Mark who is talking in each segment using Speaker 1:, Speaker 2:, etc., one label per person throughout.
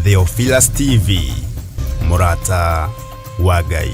Speaker 1: Theophilus TV, Murata wa Ngai.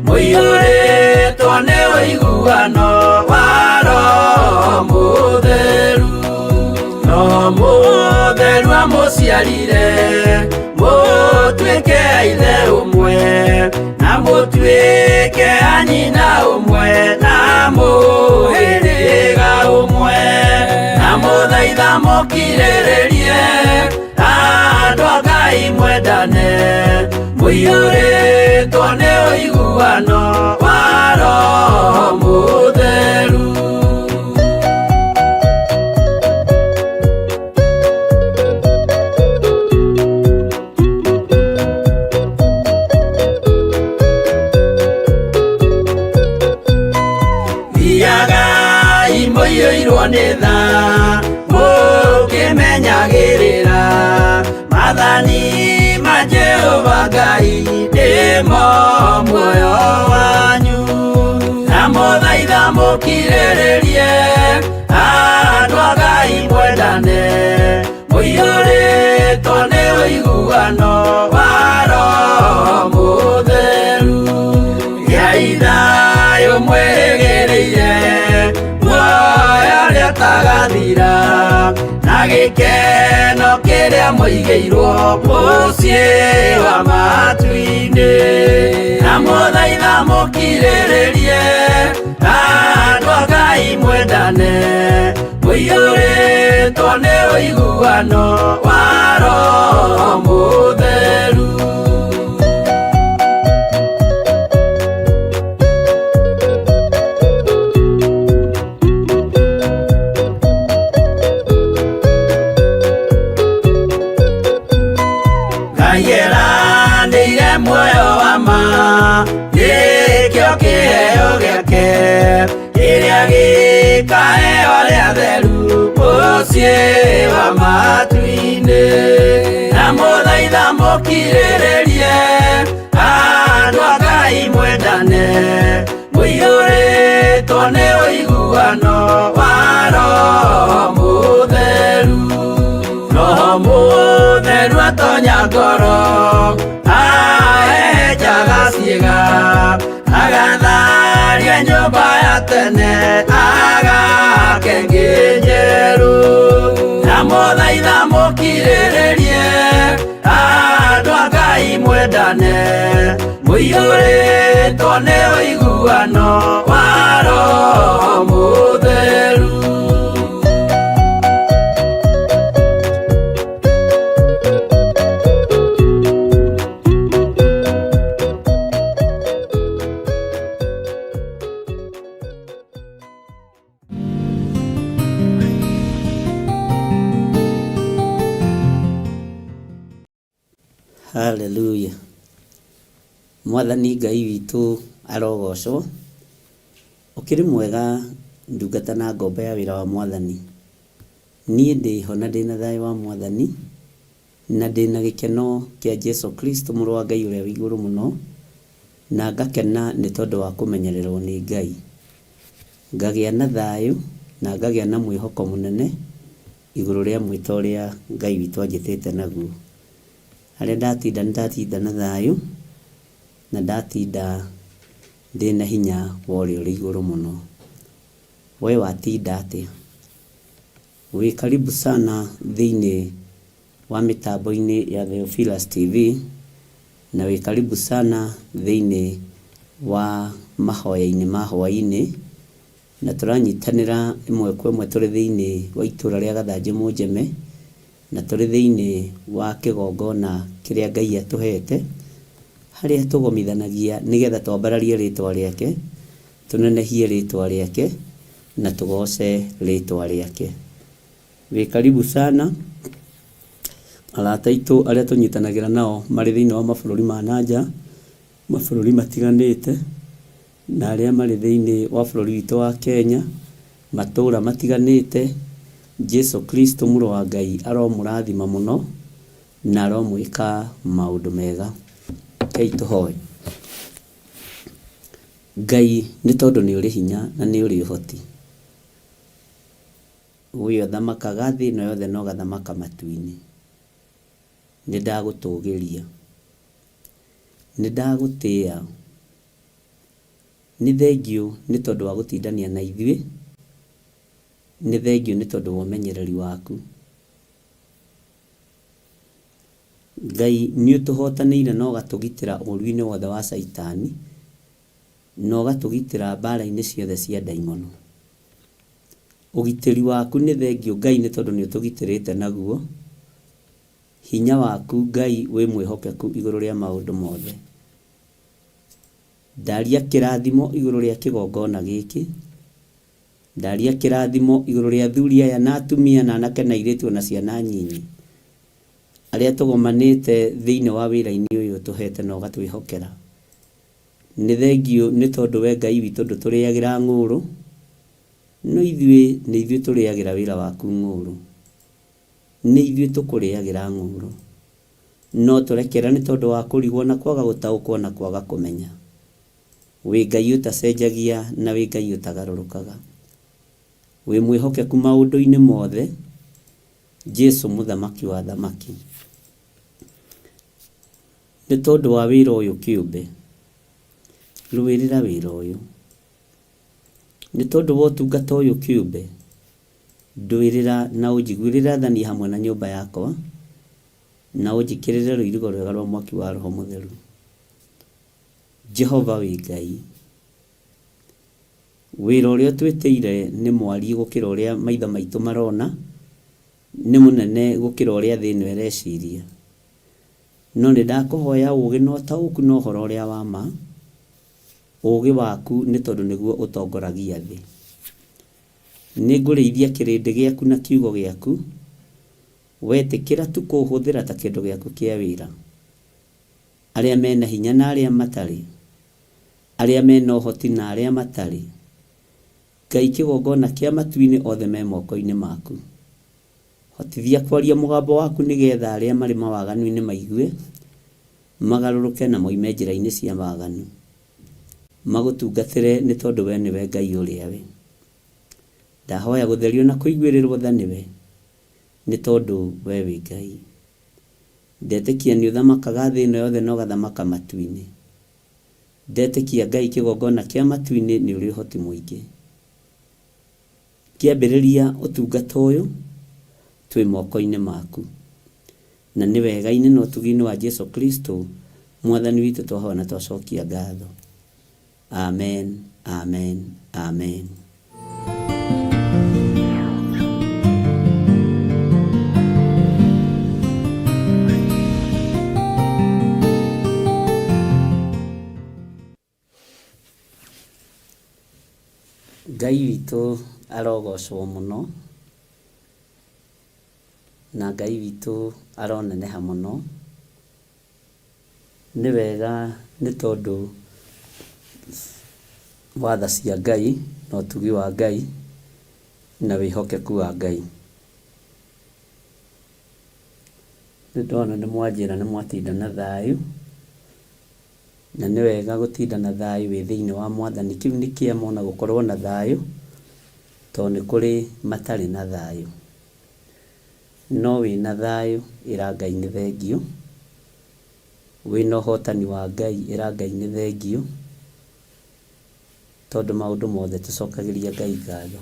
Speaker 2: Muyure tone oiguano waro mutheru no mutheru amuciarire mutuike aithe umwe na mutuike anyina umwe na muhiriga umwe na muthaitha mukirĩrĩrie andũ a Ngai mwendane muyure tone oiguano waro mutheru. Thiaga imoyoirwo nĩ tha mũkĩmenyagĩrĩra mathani ma Jehova Ngai nĩmo muoyo wanyu na mũthaitha mũkirĩrĩrie andũ a Ngai mwendane mũiyũrĩtwo nĩ ũiguano waro mutheru gĩai thayũ mwĩgĩrĩire muoyo ũrĩa ũtagathira na gĩkeno kĩrĩa mũigĩirwo mũciĩ wa matu-inĩ na mũthaitha mũkirĩrĩrie andũ a Ngai mwendane mũiyũrĩtwo nĩ ũiguano waro mutheru. Muoyo wa ma gĩkĩo kĩheo gĩake kĩrĩa gĩkaheo arĩa atheru mũciĩ wa matu-inĩ na mũthaitha mũkirĩrĩrie andũ a Ngai mwendane mũiyũrĩtwo nĩ ũiguano waro mutheru roho mutheru atonya ngoro agatharia nyũmba ya tene agake njerũ na mũthaitha mũkirĩrĩrie andũ a Ngai mwendane mũiyũrĩtwo nĩ ũiguano waro mutheru.
Speaker 3: Hallelujah. Mwathani Ngai witũ arogocwo. Ũkĩrĩ mwega ndungata na ngombo ya wĩra wa Mwathani. Niĩ ndĩho na ndĩna thayũ wa Mwathani na ndĩna gĩkeno kĩa Jesu Kristo mũrũ wa Ngai ũrĩa wĩ igũrũ mũno na ngakena nĩ tondũ wa kũmenyererwo nĩ Ngai. Ngagĩa na thayũ na ngagĩa na mwĩhoko mũnene igũrũ rĩa mwĩto ũrĩa Ngai witũ anjĩtĩte naguo. Harĩa ndatinda na thayũ na ndatinda ndĩna hinya wa ũrĩa ũrĩ igũrũ mũno. We watinda atĩa? Wĩ karibu sana thĩinĩ wa mĩtambo-inĩ ya Theophilus TV na wĩ karibu sana thĩinĩ wa mahoya-inĩ ma hwaĩ-inĩ na tũranyitanĩra ĩmwe kwa ĩmwe tũrĩ thĩinĩ wa itũra rĩa Gathanjĩ Mũnjeme na tũrĩ thĩinĩ wa kĩgongona kĩrĩa Ngai atũhete harĩa tũgomithanagia nĩgetha twambararie rĩtwa rĩake tũnenehie rĩtwa rĩake na tũgoce rĩtwa rĩake. Wĩ karibu sana arata aitũ arĩa tũnyitanagĩra nao marĩ thĩinĩ wa mabũrũri ma nanja, mabũrũri matiganĩte, na arĩa marĩ thĩinĩ wa bũrũri witũ wa Kenya, matũũra matiganĩte. Jesu Kristo mũrũ wa Ngai aromũrathima mũno na aromwĩka maũndũ mega. Kei tũhoe. Ngai nĩ tondũ nĩ ũrĩ hinya na nĩ ũrĩ ũhoti. Wĩ ũthamakaga thĩ ĩno yothe na ũgathamaka matu-inĩ. Nĩ ndagũtũgĩria, nĩ ndagũtĩĩa, nĩ thengiũ nĩ tondũ wa gũtindania na ithuĩ, nĩ thengiũ nĩ tondũ wa ũmenyereri waku. Ngai nĩ ũtũhotanĩire na ũgatũgitĩra ũũru-inĩ wothe wa Saitani, na ũgatũgitĩra mbara-inĩ ciothe cia ndaimono. Ũgitĩri waku nĩ thengiũ Ngai nĩ tondũ nĩ ũtũgitĩrĩte naguo. Hinya waku Ngai wĩ mwĩhokeku igũrũ rĩa maũndũ mothe. Ndaria kĩrathimo igũrũ rĩa kĩgongona gĩkĩ. Ndaria kĩrathimo igũrũ rĩa athuri aya na atumia na anake na airĩtu na ciana nyinyi, arĩa tũgomanĩte thĩinĩ wa wĩra-inĩ ũyũ tũhete na ũgatwĩhokera. Nĩ thengiũ nĩ tondũ we Ngai witũ ndũtũrĩagĩra ng'ũrũ, no ithuĩ nĩ ithuĩ tũrĩagĩra wĩra waku ng'ũrũ. Nĩ ithuĩ tũkũrĩagĩra ng'ũrũ, no tũrekera nĩ tondũ wa kũrigwo na kwaga gũtaũkwo na kwaga kũmenya. Wĩ Ngai ũtacenjagia na wĩ Ngai ũtagarũrũkaga. Wĩ mwĩhokeku maũndũ-inĩ mothe. Jesu mũthamaki wa thamaki. Nĩ tondũ wa wĩra ũyũ kĩũmbe, rũĩrĩra wĩra ũyũ. Nĩ tondũ wa ũtungata ũyũ kĩũmbe, ndũĩrĩra na ũnjiguĩrĩra thani hamwe na nyũmba yakwa, na ũnjĩkĩrĩre rũirigo rwega rwa mwaki wa Roho Mũtheru. Jehova wĩ Ngai. Wĩra ũrĩa twĩtĩire nĩ mwariĩ gũkĩra ũrĩa maitho maitũ marona, nĩ mũnene gũkĩra ũrĩa thĩ ĩno ĩreciria. No nĩ ndakũhoya ũũgĩ na ũtaũku na ũhoro ũrĩa wa ma. Ũũgĩ waku nĩ tondũ nĩguo ũtongoragia thĩ. Nĩ ngũrĩithia kĩrĩndĩ gĩaku na kiugo gĩaku, wetĩkĩra tu kũhũthĩra ta kĩndũ gĩaku kĩa wĩra. Arĩa mena hinya na arĩa matarĩ, arĩa mena ũhoti na arĩa matarĩ, Ngai kĩgongona kĩa matu-inĩ othe me moko-inĩ maku. Hotithia kwaria mũgambo waku nĩgetha arĩa marĩ mawaganu-inĩ maigue, magarũrũke na moime njĩra-inĩ cia waganu. Magũtungatĩre nĩ tondũ we nĩwe Ngai ũrĩa we. Ndahoya gũtherio na kũiguĩrĩrwo tha nĩwe, nĩ tondũ we wĩ Ngai. Ndetĩkia nĩ ũthamakaga thĩ ĩno yothe na ũgathamaka matu-inĩ. Ndetĩkia Ngai kĩgongona kĩa matu-inĩ nĩ ũrĩ ũhoti mũingĩ. Kĩambĩrĩria ũtungata ũyũ twĩ moko-inĩ maku. Na nĩ wega-inĩ na ũtugi-inĩ wa Jesu Kristo mwathani witũ twahoya na twacokia ngatho. Amen, amen, amen. Ngai witũ arogocwo mũno, na Ngai witũ aroneneha mũno. Nĩ wega nĩ tondũ wa tha cia Ngai na ũtugi wa Ngai na wĩhokeku wa Ngai. Nĩ ndona nĩ mwanjĩra nĩ mwatinda na thayũ, na nĩ wega gũtinda na thayũ wĩ thĩinĩ wa Mwathani. Kĩu nĩ kĩama na gũkorwo na thayũ, tondũ nĩ kũrĩ matarĩ na thayũ. No wĩ na thayũ ĩra Ngai nĩ thengiũ. Wĩ na ũhotani wa Ngai ĩra Ngai nĩ thengiũ, tondũ maũndũ mothe tũcokagĩria Ngai ngatho.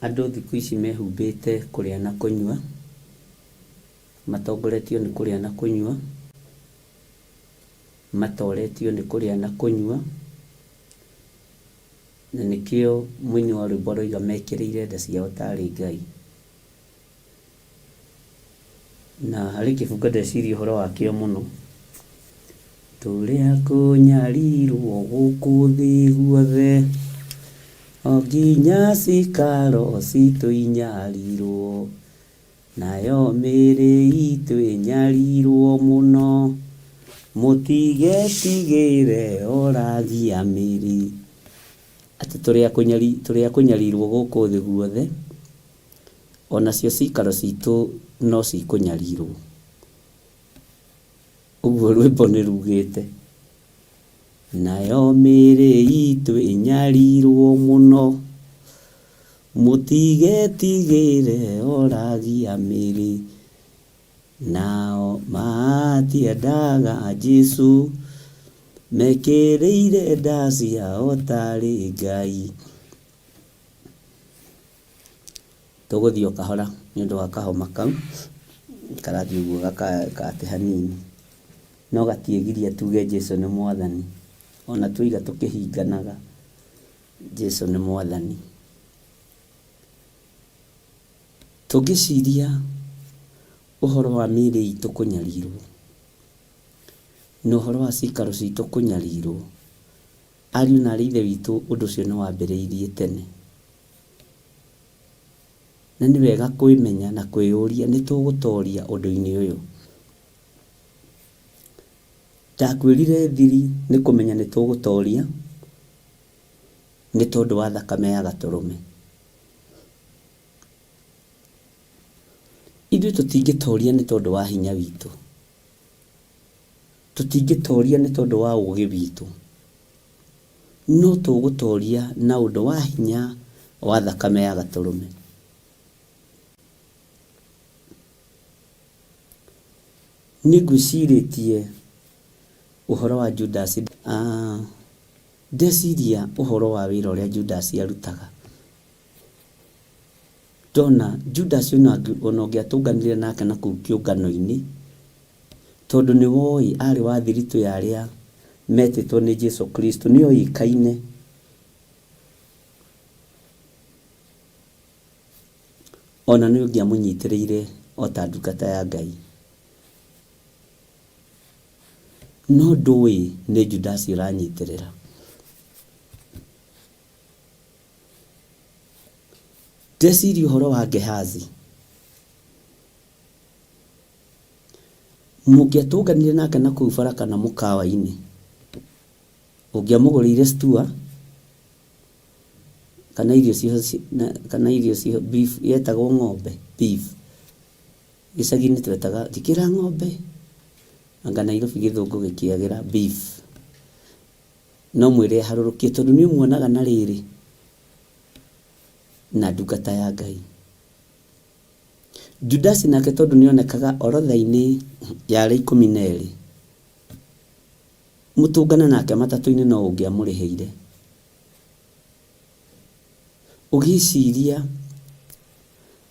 Speaker 3: Andũ thikũ ici mehumbĩte kũrĩa na kũnyua, matongoretio nĩ kũrĩa na kũnyua, matoretio nĩ kũrĩa na kũnyua, na nĩkĩo mũini wa rwĩmbo roiga mekĩrĩire nda ciao tarĩ Ngai. Na harĩ kĩbungo ndeciria ũhoro wakĩo mũno. Tũrĩa kũnyarirwo gũkũ thĩ guothe, onginya cikaro citũ inyarirwo, nayo mĩrĩ itũ ĩnyarirwo mũno, mũtigetigĩre oragia mĩrĩ. Atĩ tũrĩa kũnyarirwo gũkũ thĩ guothe, onacio cikaro citũ no cikũnyarirwo. Ũguo rwĩmbo nĩ rugĩte, nayo mĩrĩ itũ ĩnyarirwo mũno, mũtigetigĩre oragia mĩrĩ. Nao matiendaga Jesũ, mekĩrĩire nda ciao tarĩ Ngai. Tũgũthiĩ o kahora nĩ ũndũ wa kahoma kau karathiĩ ũguo gakate hanini, no gatiĩgiria tuge Jesũ nĩ Mwathani, ona tũiga tũkĩhinganaga Jesũ nĩ Mwathani. Tũngĩciria ũhoro wa mĩrĩ itũ kũnyarirwo na ũhoro wa cikaro citũ kũnyarirwo, ariũ na aarĩ a Ithe witũ, ũndũ ũcio nĩ wambĩrĩirie tene, na nĩ wega kwĩmenya na kwĩyũria nĩ tũgũtoria ũndũ-inĩ ũyũ. Ndakwĩrire thiri nĩ kũmenya nĩ tũgũtoria nĩ tondũ wa thakame ya Gatũrũme. Ithuĩ tũtingĩtoria nĩ tondũ wa hinya witũ, tũtingĩtoria nĩ tondũ wa ũũgĩ witũ, no tũgũtoria na ũndũ wa hinya wa thakame ya Gatũrũme. Nĩ ngwĩcirĩtie ũhoro wa Judas, ndeciria ũhoro wa wĩra ũrĩa Judas arutaga. Ndona Judas ona ũngĩatũnganire nake na kũu kĩũngano-inĩ, tondũ nĩ woĩ arĩ wa thiritũ ya arĩa metĩtwo nĩ Jesũ Kristo, nĩ oĩkaine. Ona nĩ ũngĩamũnyitĩrĩire o ta ndungata ya Ngai, no ndũĩ nĩ Judas ũranyitĩrĩra. Ndeciria ũhoro wa Gehazi, mũngĩatũnganire nake na kũu bara kana mũkawa-inĩ, ũngĩamũgũrĩire stew kana irio cio beef, yetagwo ng'ombe beef, gĩcagi-inĩ twetaga njĩkĩra ng'ombe, anga Nairobi gĩthũngũ gĩkĩagĩra beef, no mwĩre harũrũkie tondũ nĩ muonaga na rĩrĩ na ndungata ya Ngai. Judas nake tondũ nĩonekaga orodha-inĩ ya arĩa 12, mũtũngana nake matatũ-inĩ no ũngĩamũrĩhĩire. Ũgĩciria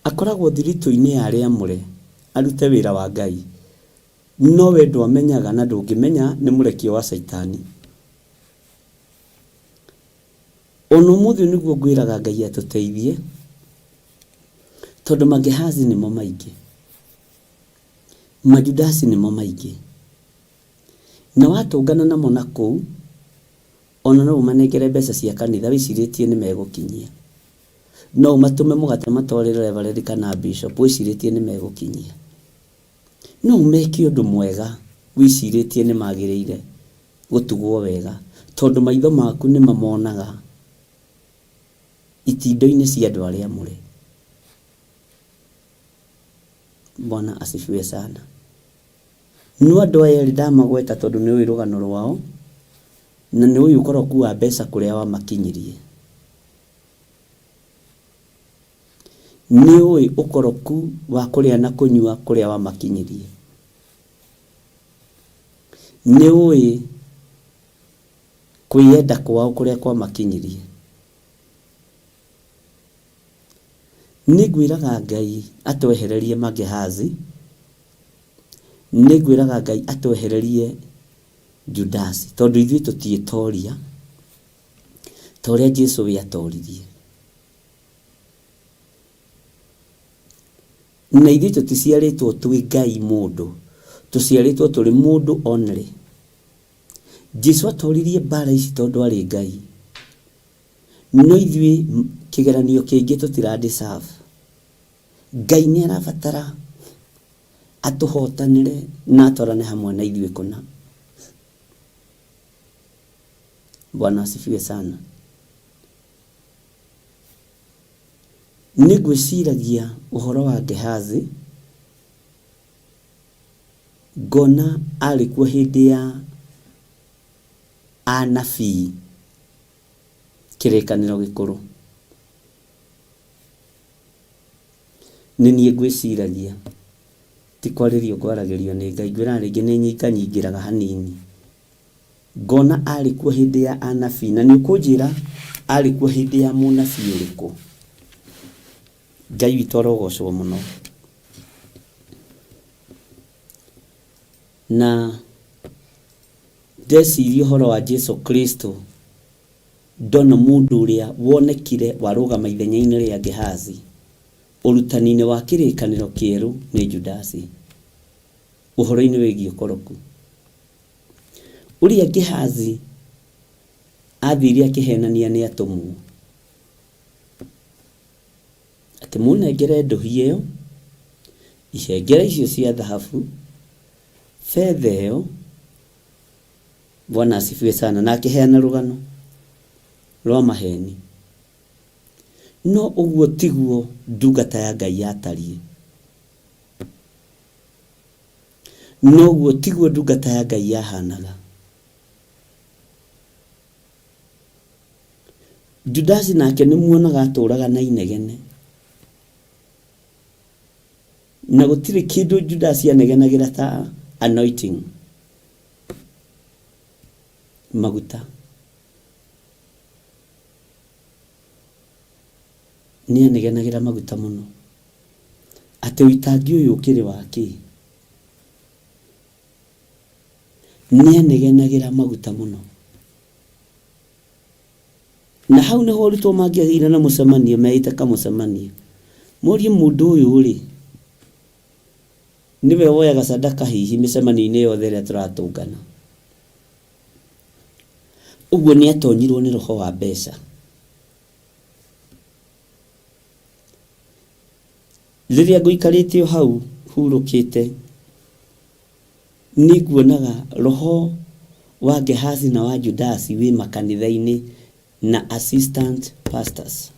Speaker 3: akoragwo thiritũ-inĩ ya arĩa amũre arute wĩra wa Ngai, no we ndwamenyaga na ndũngĩmenya nĩ mũrekio wa Saitani. Ona ũmũthĩ nĩguo ngwĩraga Ngai atũteithie, tondũ Magehazi nĩmo maingĩ, Majudasi nĩmo maingĩ, na watũngana namo na kũu, ona no ũmanengere mbeca cia kanitha wĩcirĩtie nĩ megũkinyia, no ũmatũme mũgate matwarĩre reverend kana bishop wĩcirĩtie nĩ megũkinyia, no ũmeke ũndũ mwega wĩcirĩtie nĩ magĩrĩire gũtugwo wega, tondũ maitho maku nĩ mamonaga itindo-inĩ cia andũ arĩa amũre. Bwana asifiwe sana. No andũ aya ndamagweta tondũ nĩ ũĩ rũgano rwao, na nĩ ũĩ ũkoroku wa mbeca kũrĩa wamakinyirie, nĩ ũĩ ũkoroku wa kũrĩa na kũnyua kũrĩa wamakinyirie, nĩ ũĩ kwĩyenda kwao kũrĩa kwamakinyirie. Nĩngwĩraga Ngai atwehererie Magehazi, nĩngwĩraga Ngai atwehererie Judas, tondũ ithuĩ tũtiĩtoria ta ũrĩa Jesũ we atoririe, na ithuĩ tũticiarĩtwo twĩ Ngai mũndũ, tũciarĩtwo tũrĩ mũndũ only. Jesũ atoririe mbara ici tondũ arĩ Ngai, no ithuĩ kĩgeranio kĩngĩ tũtira deserve. Ngai nĩ arabatara atũhotanĩre na atwarane hamwe na ithuĩ kũna. Bwana asifiwe sana. Nĩngwĩciragia ũhoro wa Gehazi, ngona arĩ kuo hĩndĩ ya anabii kĩrĩkanĩro gĩkũrũ. Nĩ niĩ ngwĩciragia, ti kwarĩrio ngwaragĩrio nĩ Ngai, ngwĩra rĩngĩ nĩ nyinganyingĩraga hanini. Ngona arĩ kuo hĩndĩ ya anabii, na nĩ ũkũnjĩra arĩ kuo hĩndĩ ya mũnabii ũrĩkũ. Ngai witũ arogocwo mũno. Na ndeciria ũhoro wa Jesu Kristo, ndona mũndũ ũrĩa wonekire warũgama ithenya-inĩ rĩa Gehazi ũrutani-inĩ wa kĩrĩkanĩro kĩerũ nĩ Judasi, ũhoro-inĩ wĩgiĩ ũkoroku. Ũrĩa Gehazi athire akĩhenania nĩ atũmwo, atĩ mũnengere ndũhi ĩyo, ihengere icio cia thahabu, fedha ĩyo. Bwana asifiwe sana. Na akĩheana rũgano rwa maheni. No ũguo tiguo ndungata ya Ngai yatariĩ. No ũguo tiguo ndungata ya Ngai yahanaga. Judasi nake nĩ muonaga atũraga na inegene, na gũtirĩ kĩndũ Judasi anegenagĩra ta anointing, maguta. Nĩ anegenagĩra maguta mũno, atĩ ũitangi ũyũ ũkĩrĩ wake. Nĩ anegenagĩra maguta mũno. Na hau nĩho arutwo mangĩagĩire na mũcemanio, meĩte kamũcemanio, morie mũndũ ũyũ rĩ, niwe woyaga sadaka hihi mĩcemanio-inĩ yothe ĩrĩa tũratũngana. Ũguo nĩ atonyirwo nĩ roho wa mbeca. Rĩrĩa ngũikarĩte o hau hurũkĩte, nĩ nguonaga roho wa Gehazi na wa Judasi wĩ makanitha-inĩ na assistant pastors.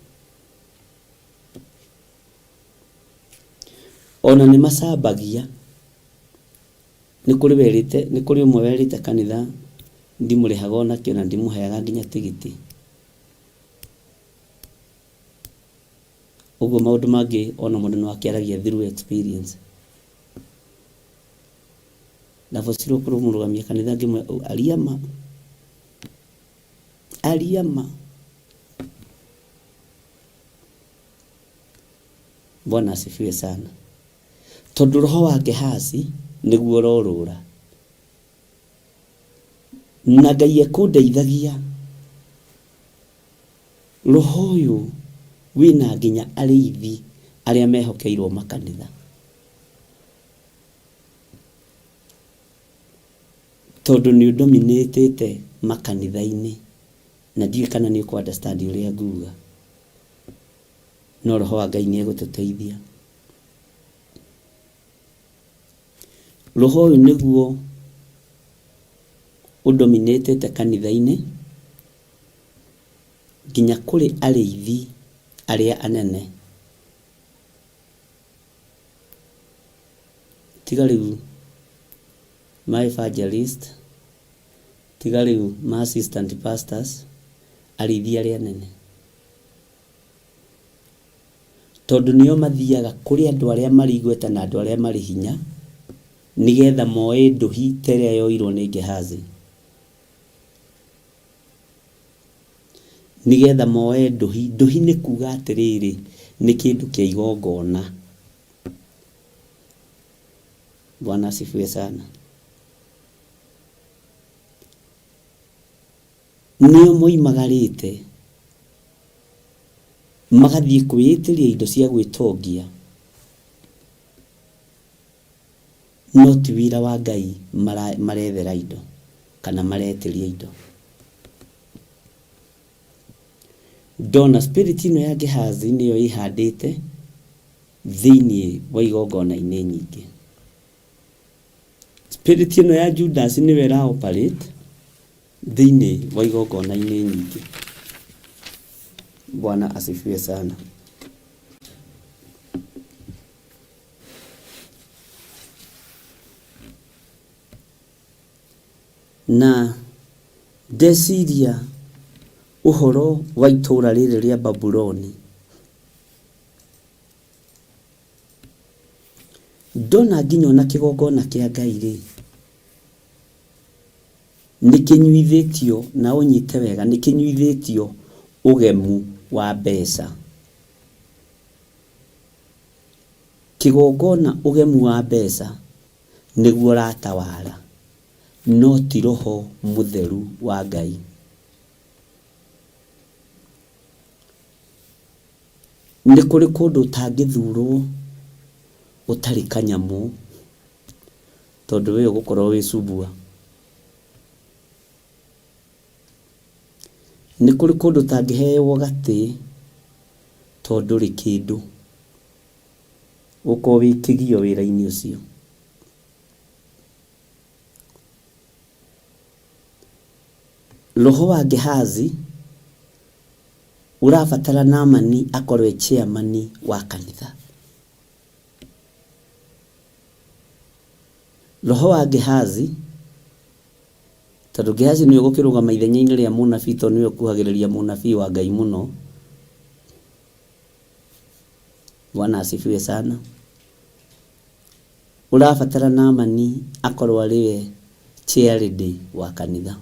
Speaker 3: Ona nĩ macambagia. Nĩ kũrĩ ũmwe werĩte kanitha ndimũrĩhaga onakĩo na ndimũheaga nginya tigiti. Ũguo maũndũ mangĩ ona mũndũ no akĩaragia through experience. Na vociro kũrũmũrũgamia kanitha ngĩmwe aliama. Bwana asifiwe sana. Tondũ roho wa Gehazi nĩguo rorũra. Na Ngai ekũndeithagia, roho ũyũ wĩna nginya arĩithi arĩa mehokeirwo makanitha. Tondũ nĩ ũdominĩtĩte makanitha-inĩ, na ndiũĩ kana nĩ ũkũ understand ũrĩa nguga. No roho wa Ngai nĩ egũtũteithia. Roho ũyũ nĩguo ũdominĩtĩte kanitha-inĩ nginya kũrĩ arĩithi arĩa anene. Tiga rĩu ma evangelist, tiga rĩu ma assistant pastors, arĩithi arĩa anene. Tondũ nĩo mathiaga kũrĩ andũ arĩa marĩ igweta na andũ arĩa marĩ hinya, nĩgetha moe ndũhi ta ĩrĩa yoirwo nĩ Gehazi. Nĩgetha moe ndũhi. Ndũhi nĩ kuga atĩrĩrĩ, nĩ kĩndũ kĩa igongona. Bwana asifiwe sana. Nĩo moimagarĩte magathiĩ kwĩĩtĩria indo cia gwĩtongia, no ti wĩra wa Ngai marethera indo kana maretĩria indo. ndona spirit ino ya Gehazi niyo ihandite thiini wa igongona-inĩ nyingĩ. Spirit ino ya Judas niwe ira operate thiini wa igongona-inĩ nyingĩ. Bwana asifiwe sana. Na ndeciria uhoro wa itũũra rĩrĩ rĩa Babuloni, ndona nginya na kĩgongona kĩa Ngai rĩ, nĩkĩnyuithĩtio, na ũnyite wega, nĩkĩnyuithĩtio ũgemu wa mbeca. Kĩgongona ũgemu wa mbeca nĩguo ratawara, no ti roho mũtheru wa Ngai. Nĩ kũrĩ kũndũ ũtangĩthurwo ũtarĩ kanyamũ, tondũ we ũgũkorwo wĩ cubua. Nĩ kũrĩ kũndũ ũtangĩheo gatĩ, tondũ rĩ kĩndũ, ũkorwo wĩ kĩgio wĩra-inĩ ũcio. Roho wa Gehazi urabatara Naamani akorwe chairman wa kanitha. Roho wa Gehazi, tondũ Gehazi nĩ ũgũkĩrũgama ithenya-inĩ rĩa mũnabii, tondũ nĩwe ũkuhagĩrĩria mũnabii wa Ngai mũno. Bwana asifiwe sana. Urabatara Naamani akorwo arĩwe chairman wa kanitha.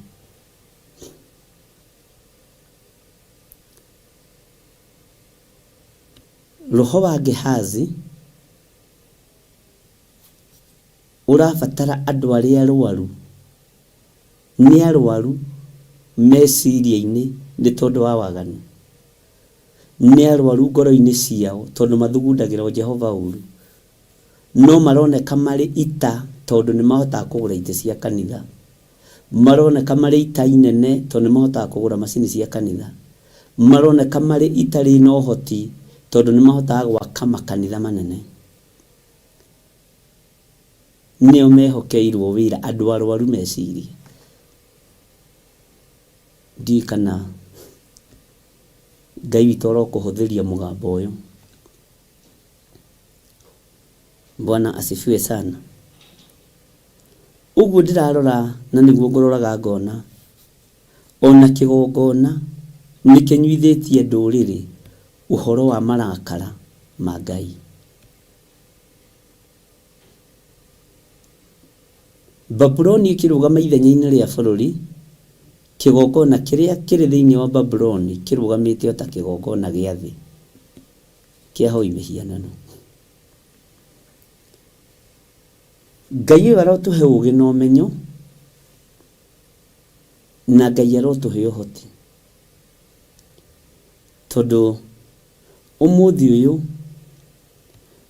Speaker 3: Roho wa Gehazi urabatara andũ arĩa arwaru, nĩ arwaru meciria-inĩ nĩ tondũ wa waganu, nĩ arwaru ngoro-inĩ ciao tondũ mathugundagĩra Jehova ũru, no maroneka marĩ ita tondũ nĩ mahotaga kũgũra itĩ cia kanitha, maroneka marĩ ita inene tondũ nĩ mahotaga kũgũra macini cia kanitha, maroneka marĩ itarĩ na ũhoti tondũ nĩ mahotaga gwaka makanitha manene. Nĩo mehokeirwo wĩra, andũ arwaru meciria. Ndiũĩ kana Ngai witũ arokũhũthĩria mũgambo ũyũ. Bwana asifiwe sana. Ũguo ndĩrarora na nĩguo ngũroraga ngona, ona kĩgongona nĩkĩnyuithĩtie ndũrĩrĩ ũhoro wa marakara ma Ngai. Babuloni ĩkĩrũgama ithenya-inĩ rĩa bũrũri, kĩgongona kĩrĩa kĩrĩ thĩinĩ wa Babuloni kĩrũgamĩte ta kĩgongona gĩa thĩ kĩa hoi mĩhianano. Ngai ũyũ arotũhe ũũgĩ na ũmenyo, na Ngai arotũhe ũhoti, tondũ ũmũthĩ ũyũ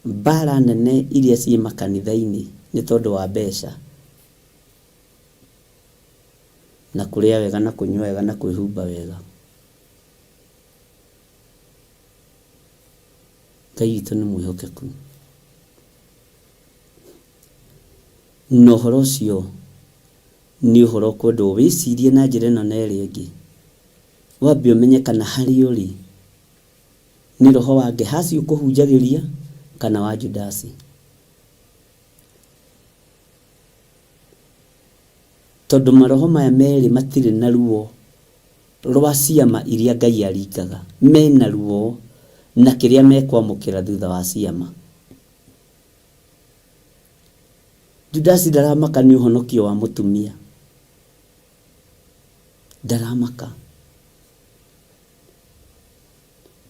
Speaker 3: mbara nene iria ciĩ makanitha-inĩ nĩ tondũ wa mbeca, na kũrĩa wega na kũnyua wega na kwĩhumba wega. Ngai witũ nĩ mwĩhokeku. Na ũhoro ũcio nĩ ũhoro kwendwo wĩcirie na njĩra ĩno na ĩrĩa ĩngĩ, wambe ũmenye kana harĩ ũrĩ nĩ roho wa Gehazi ũkũhunjagĩria kana wa Judasi. Tondũ maroho maya merĩ matirĩ na ruo rwa ciama iria Ngai aringaga, mena ruo na kĩrĩa mekwamũkĩra thutha wa ciama. Judasi ndaramaka nĩ ũhonokio wa mũtumia, ndaramaka.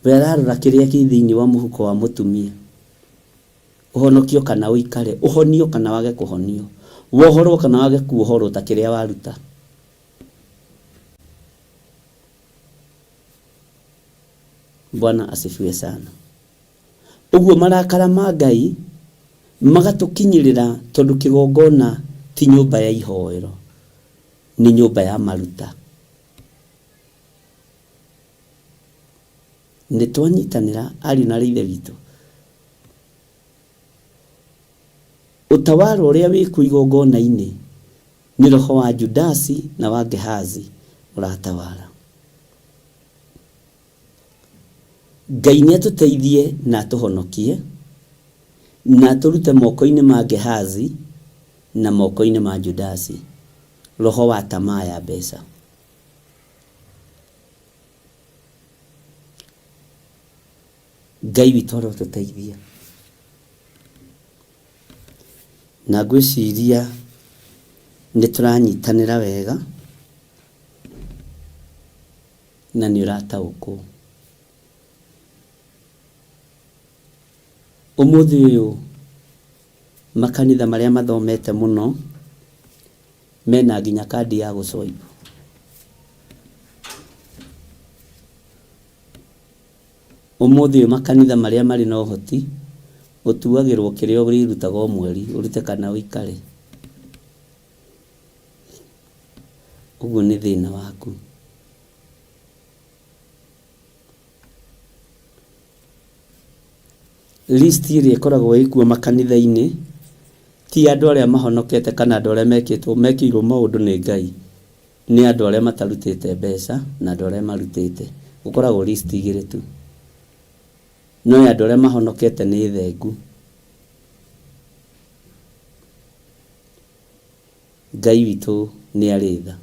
Speaker 3: We ararora kĩrĩa kĩ thĩinĩ wa mũhuko wa mũtumia, ũhonokio kana ũikare, ũhonio kana wage kũhonio, wohorwo kana wage kuohorwo ta kĩrĩa waruta. Bwana asifiwe sana. Ũguo marakara ma Ngai magatũkinyĩrĩra tondũ kĩgongona ti nyũmba ya ihoero, nĩ nyũmba ya maruta. nĩ twanyitanĩra ariũ na ithe witũ. Utawala ũrĩa wĩkuo igongona-inĩ nĩ roho wa Judasi na wa Gehazi ũratawala. Ngai nĩ atũteithie na atũhonokie na atũrute moko-inĩ ma Gehazi na moko-inĩ ma Judasi, roho wa tamaa ya mbeca. Ngai witũ arotũteithia. Na ngwĩciria nĩ tũranyitanĩra wega na nĩ ũrataũkwo. Ũmũthĩ ũyũ makanitha marĩa mathomete mũno mena nginya kandi ya gũcoibu. Ũmũthĩ ũyũ makanitha marĩa marĩ na ũhoti ũtuagĩrwo kĩrĩa ũrĩrutaga o mweri ũrute kana ũikare. Ũguo nĩ thĩna waku. List ĩrĩa ĩkoragwo ĩkuo makanitha-inĩ ti andũ arĩa mahonokete kana andũ arĩa mekĩirwo maũndũ nĩ Ngai, nĩ andũ arĩa matarutĩte mbeca na andũ arĩa marutĩte. Gũkoragwo list igĩrĩ tu. No andũ arĩa mahonokete nĩ thengu. Ngai witũ nĩ arĩ tha.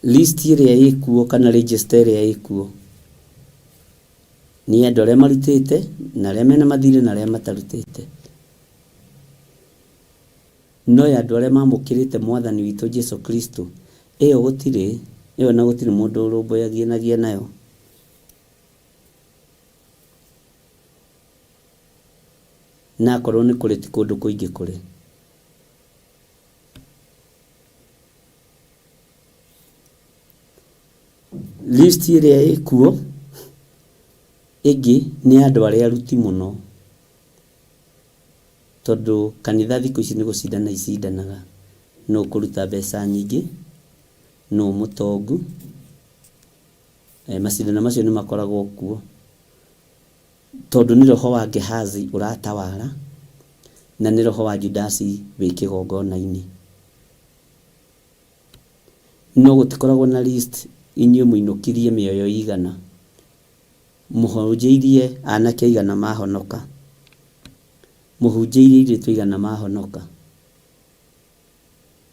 Speaker 3: List ĩrĩa ĩkuo kana register ĩrĩa ĩkuo nĩ andũ arĩa marutĩte na arĩa mena mathirĩ na arĩa matarutĩte. No andũ arĩa mamũkĩrĩte Mwathani witũ Jesu Kristo, ĩyo gũtirĩ, ĩyo na gũtirĩ mũndũ ũrũmbũyagia nayo. Na korwo nĩ kũrĩ ti kũndũ kũingĩ kũrĩ. List ĩrĩa ĩkuo ĩngĩ nĩ andũ arĩa aruti mũno, tondũ kanitha thikũ ici nĩ gũcindana icindanaga. No kũruta mbeca nyingĩ, no mũtongu. Macindano macio nĩ makoragwo kuo tondũ nĩ roho wa Gehazi ũratawala na nĩ roho wa Judasi wĩ kĩgongona-inĩ. No gũtikoragwo na list inyuĩ mũinũkirie mĩoyo igana, mũhunjĩirie anake igana mahonoka, mũhunjĩirie airĩtu igana mahonoka.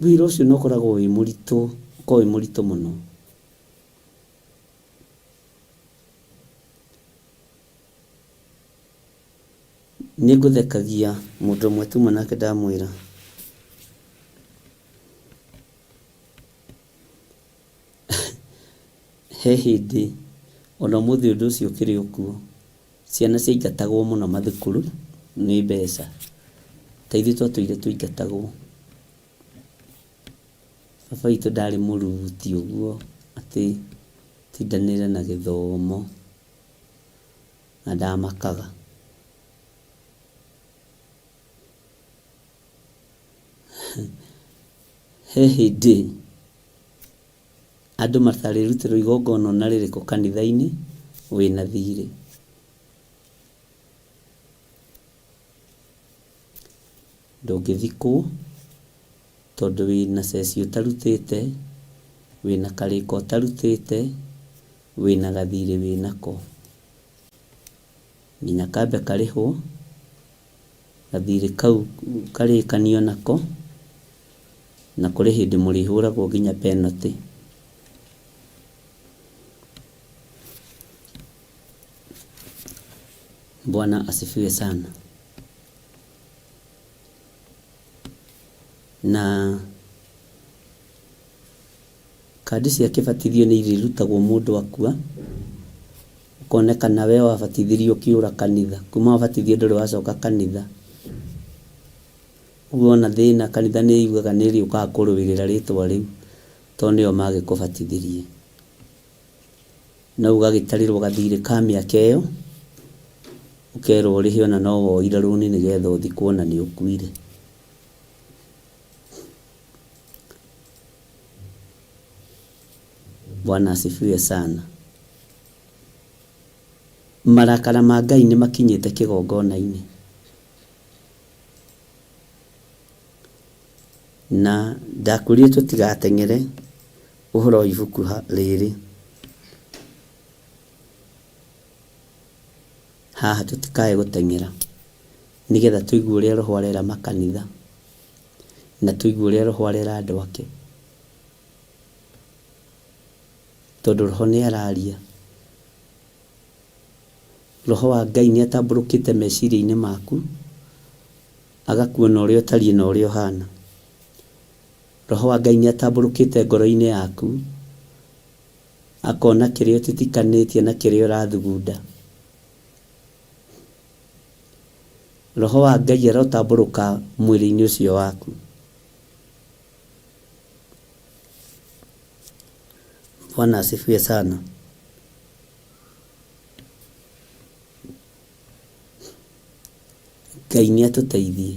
Speaker 3: Wĩra ũcio no ũkoragwo wĩ mũritũ, ũkoragwo wĩ mũritũ mũno. Nĩ ngũthekagia mũndũ ũmwe tuma nake ndamwĩra he hĩndĩ ona mũthĩ ũndũ ũcio ũkĩrĩ ũkuo, ciana ciaingatagwo mũno mathukuru nĩ mbeca, ta ithuĩ twatũire tũingatagwo. Baba witũ ndarĩ mũruti ũguo atĩ tindanĩre na gĩthomo na ndamakaga. He hĩndĩ andũ matarĩrutĩrwo igongona na rĩrĩkũ kanitha-inĩ wĩna thirĩ. Ndũngĩthikwo tondũ wĩna ceci ũtarutĩte, wĩna karĩko ũtarutĩte, wĩna gathirĩ wĩnako. Nginya kambe karĩhwo, gathirĩ kau karĩkanio nako, na kũrĩ hĩndĩ mũrĩhũragwo nginya penalty. Bwana asifiwe sana. Na kandi cia kĩbatithio nĩ irĩrutagwo mũndũ akua, ũkonekana we wabatithirio ũkĩũra kanitha, kuma wabatithio ndũrĩ wacoka kanitha. Ũguo na thĩna kanitha nĩ yugaga nĩ ĩrĩũkaga kũrũĩrĩra rĩtwa rĩu tondũ nĩo magĩkũbatithirie. Na ũgagĩtarĩrwo gathirĩ ka mĩaka ĩyo, ũkerwo ũrĩhe ona no woire rũni nĩgetha ũthikwo na nĩ ũkuire. Bwana asifiwe sana. Marakara ma Ngai nĩ makinyĩte kĩgongona-inĩ, na ndakwĩrire tũtigateng'ere ũhoro wa ibuku rĩrĩ. Haha tũtikae gũteng'era, nĩgetha tũigue ũrĩa Roho arera makanitha, na tũigue ũrĩa Roho arera andũ ake, tondũ Roho nĩ araria. Roho wa Ngai nĩ atambũrũkĩte meciria-inĩ maku, agakuona ũrĩa ũtariĩ na ũrĩa ũhana. Roho wa Ngai nĩ atambũrũkĩte ngoro-inĩ yaku, akona kĩrĩa ũtitikanĩtie na kĩrĩa ũrathugunda. Roho wa Ngai arotambũrũka mwĩrĩ-inĩ ũcio waku. Bwana asifiwe sana. Ngai nĩ atũteithie,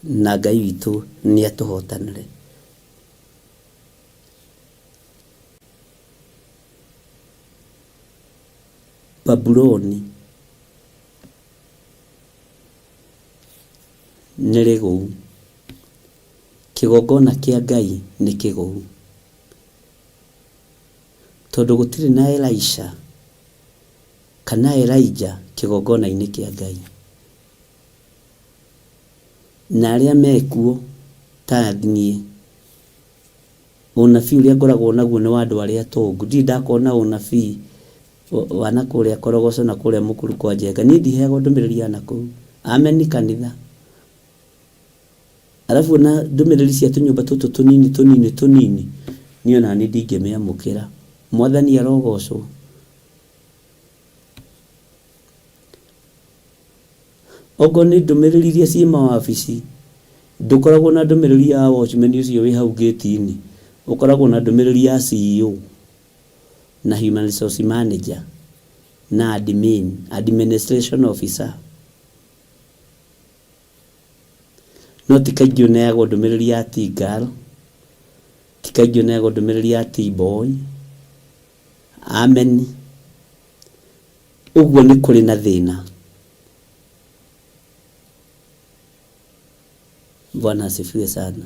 Speaker 3: na Ngai witũ nĩ atũhotanĩre. Babuloni nĩ rĩgũu, kĩgongona kĩa Ngai nĩ kĩgũu, tondũ gũtirĩ na Elisha kana Elijah kĩgongona-inĩ kĩa Ngai. Na arĩa mekuo ta niĩ, ũnabii ũrĩa ngoragwo naguo nĩ wa andũ arĩa atongu. Ndirĩ ndakona ũnabii wa nakũrĩa Korogoco na kũrĩa Mũkuru kwa Njenga. Niĩ ndiheagwo ndũmĩrĩri ya nakũu. Ameni kanitha. Arabu na ndũmĩrĩri cia tũnyũmba tũtũ tũnini niĩ ona niĩ ndingĩmĩamũkĩra. Mwathani arogocwo. Ogo nĩ ndũmĩrĩri iria ciĩ mawabici, ndũkoragwo na ndũmĩrĩri ya watchman ũcio wĩ hau gate-inĩ, ũkoragwo na ndũmĩrĩri ya CEO na human resource manager na administration officer. No ti kaingĩ ũneagwo ndũmĩrĩri ya T-girl, ti kaingĩ ũneagwo ndũmĩrĩri ya T-boy. Amen. Ũguo nĩ kũrĩ na thĩna. Bwana asifiwe sana.